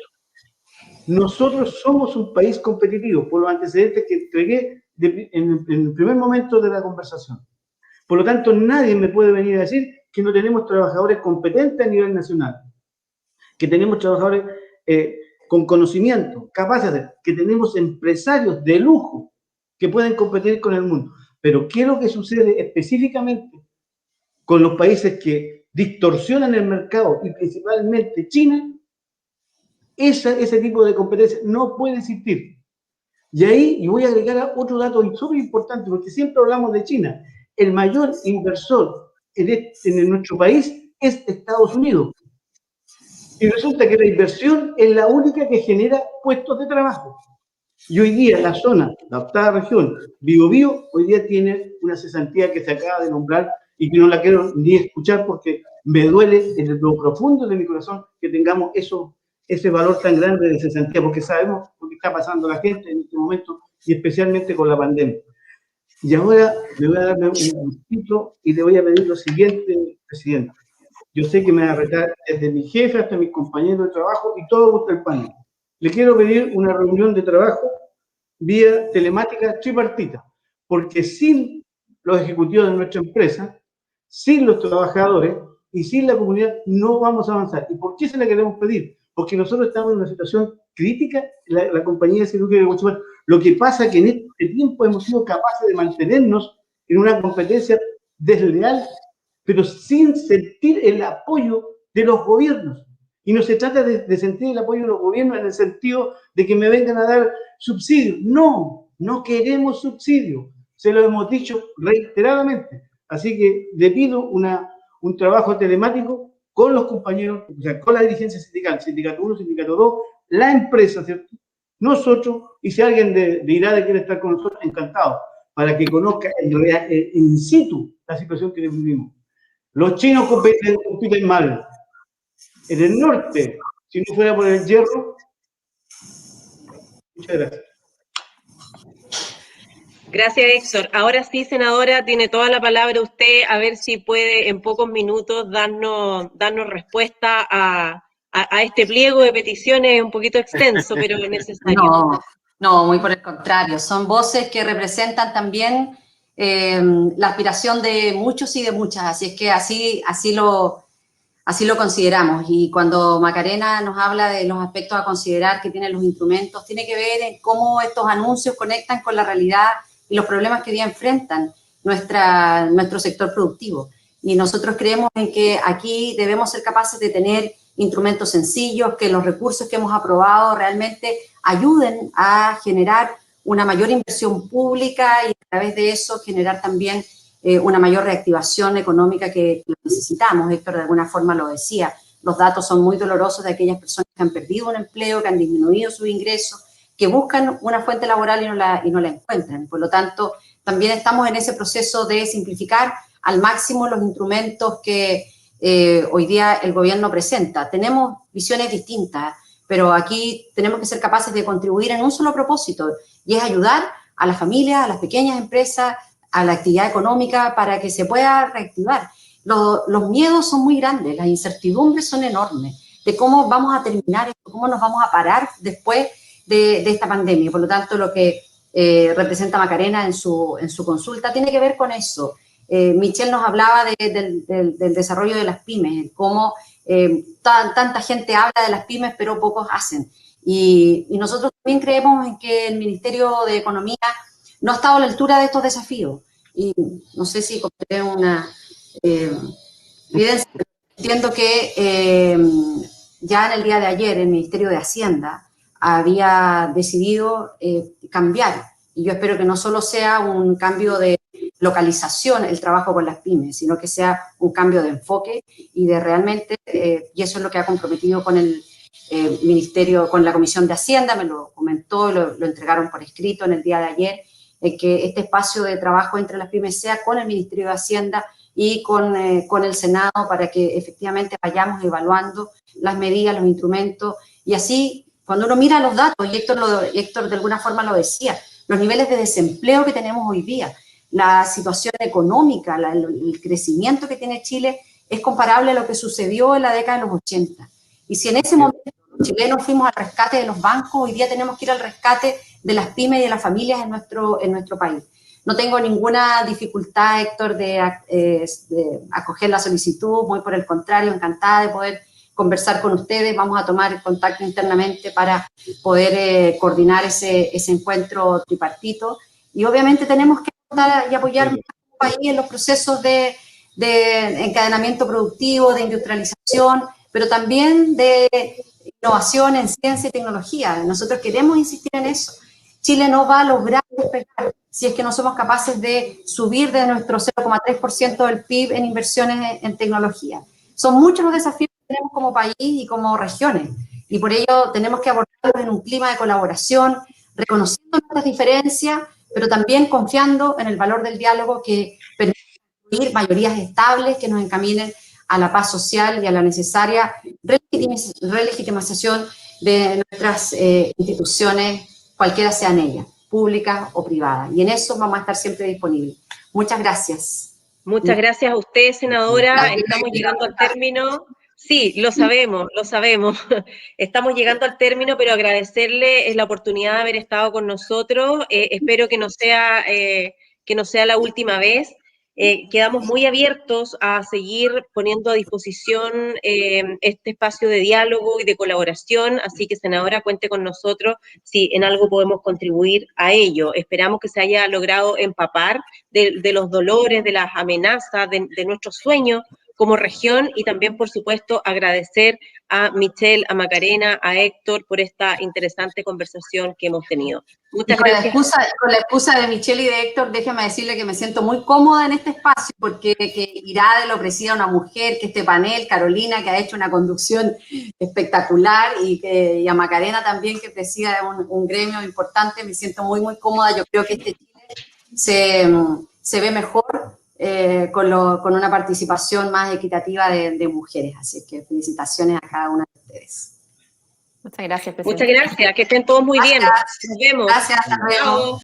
Nosotros somos un país competitivo, por los antecedentes que entregué en el primer momento de la conversación. Por lo tanto, nadie me puede venir a decir que no tenemos trabajadores competentes a nivel nacional, que tenemos trabajadores con conocimiento, capaces, que tenemos empresarios de lujo que pueden competir con el mundo. Pero ¿qué es lo que sucede específicamente con los países que distorsionan el mercado y principalmente China? Ese tipo de competencia no puede existir. Y ahí, y voy a agregar otro dato súper importante, porque siempre hablamos de China. El mayor inversor en nuestro país es Estados Unidos. Y resulta que la inversión es la única que genera puestos de trabajo. Y hoy día la zona, la octava región, Biobío, hoy día tiene una cesantía que se acaba de nombrar y que no la quiero ni escuchar porque me duele en lo profundo de mi corazón que tengamos ese valor tan grande de cesantía, porque sabemos lo que está pasando la gente en este momento y especialmente con la pandemia. Y ahora le voy a darme un gustito y le voy a pedir lo siguiente, presidente. Yo sé que me va a retar desde mi jefe hasta mis compañeros de trabajo y todo vuestro el panel. Le quiero pedir una reunión de trabajo vía telemática tripartita, porque sin los ejecutivos de nuestra empresa, sin los trabajadores y sin la comunidad no vamos a avanzar. ¿Y por qué se la queremos pedir? Porque nosotros estamos en una situación crítica, la compañía siderúrgica de Guachipato. Lo que pasa es que en este tiempo hemos sido capaces de mantenernos en una competencia desleal, pero sin sentir el apoyo de los gobiernos. Y no se trata de sentir el apoyo de los gobiernos en el sentido de que me vengan a dar subsidios. No, no queremos subsidios. Se lo hemos dicho reiteradamente. Así que le pido un trabajo telemático con los compañeros, o sea, con la dirigencia sindical, sindicato 1, sindicato 2, la empresa, ¿cierto? Nosotros, y si alguien de IRADE quiere estar con nosotros, encantado, para que conozca in situ la situación que vivimos. Los chinos compiten mal. En el norte, si no fuera por el hierro. Muchas gracias. Gracias, Héctor. Ahora sí, senadora, tiene toda la palabra usted, a ver si puede en pocos minutos darnos respuesta a este pliego de peticiones un poquito extenso, pero necesario. No, muy por el contrario. Son voces que representan también la aspiración de muchos y de muchas, así es que así lo consideramos. Y cuando Macarena nos habla de los aspectos a considerar que tienen los instrumentos, tiene que ver en cómo estos anuncios conectan con la realidad y los problemas que hoy día enfrentan nuestro sector productivo. Y nosotros creemos en que aquí debemos ser capaces de tener instrumentos sencillos, que los recursos que hemos aprobado realmente ayuden a generar una mayor inversión pública y a través de eso generar también una mayor reactivación económica que necesitamos. Héctor de alguna forma lo decía, los datos son muy dolorosos de aquellas personas que han perdido un empleo, que han disminuido sus ingresos, que buscan una fuente laboral y no la encuentran. Por lo tanto, también estamos en ese proceso de simplificar al máximo los instrumentos que hoy día el gobierno presenta. Tenemos visiones distintas, pero aquí tenemos que ser capaces de contribuir en un solo propósito, y es ayudar a las familias, a las pequeñas empresas, a la actividad económica para que se pueda reactivar. Los miedos son muy grandes, las incertidumbres son enormes de cómo vamos a terminar esto, cómo nos vamos a parar después de esta pandemia. Por lo tanto, lo que representa Macarena en su consulta tiene que ver con eso. Michelle nos hablaba del desarrollo de las pymes, cómo tanta gente habla de las pymes, pero pocos hacen. Y nosotros también creemos en que el Ministerio de Economía no ha estado a la altura de estos desafíos. y no sé si compré una evidencia, pero entiendo que ya en el día de ayer el Ministerio de Hacienda había decidido cambiar, y yo espero que no solo sea un cambio de localización el trabajo con las pymes, sino que sea un cambio de enfoque y de realmente, y eso es lo que ha comprometido con el Ministerio, con la Comisión de Hacienda, me lo comentó, lo entregaron por escrito en el día de ayer, que este espacio de trabajo entre las pymes sea con el Ministerio de Hacienda y con el Senado, para que efectivamente vayamos evaluando las medidas, los instrumentos, y así, cuando uno mira los datos, y Héctor de alguna forma lo decía, los niveles de desempleo que tenemos hoy día, la situación económica, el crecimiento que tiene Chile es comparable a lo que sucedió en la década de los 80. Y si en ese momento los chilenos fuimos al rescate de los bancos, hoy día tenemos que ir al rescate de las pymes y de las familias en nuestro país. No tengo ninguna dificultad, Héctor, de acoger la solicitud, muy por el contrario, encantada de poder conversar con ustedes. Vamos a tomar contacto internamente para poder coordinar ese encuentro tripartito. Y obviamente tenemos que y apoyar al país en los procesos de encadenamiento productivo, de industrialización, pero también de innovación en ciencia y tecnología. Nosotros queremos insistir en eso. Chile no va a lograr despegar si es que no somos capaces de subir de nuestro 0,3% del PIB en inversiones en tecnología. Son muchos los desafíos que tenemos como país y como regiones, y por ello tenemos que abordarlos en un clima de colaboración, reconociendo nuestras diferencias, pero también confiando en el valor del diálogo que permite construir mayorías estables que nos encaminen a la paz social y a la necesaria relegitimización de nuestras instituciones, cualquiera sean ellas, públicas o privadas. Y en eso vamos a estar siempre disponibles. Muchas gracias. Muchas gracias a usted, senadora. Estamos llegando al término. Sí, lo sabemos, lo sabemos. Estamos llegando al término, pero agradecerle la oportunidad de haber estado con nosotros. Espero que no sea la última vez. Quedamos muy abiertos a seguir poniendo a disposición este espacio de diálogo y de colaboración, así que, senadora, cuente con nosotros si en algo podemos contribuir a ello. Esperamos que se haya logrado empapar de los dolores, de las amenazas, de nuestros sueños como región, y también, por supuesto, agradecer a Michelle, a Macarena, a Héctor por esta interesante conversación que hemos tenido. Muchas gracias. Con la excusa de Michelle y de Héctor, déjeme decirle que me siento muy cómoda en este espacio, porque que IRADE lo presida una mujer, que este panel, Carolina, que ha hecho una conducción espectacular, y a Macarena también, que presida un gremio importante, me siento muy, muy cómoda. Yo creo que este Chile se ve mejor con una participación más equitativa de mujeres. Así que felicitaciones a cada una de ustedes. Muchas gracias, presidenta. Muchas gracias, que estén todos muy bien. Nos vemos. Gracias, hasta luego. Chao.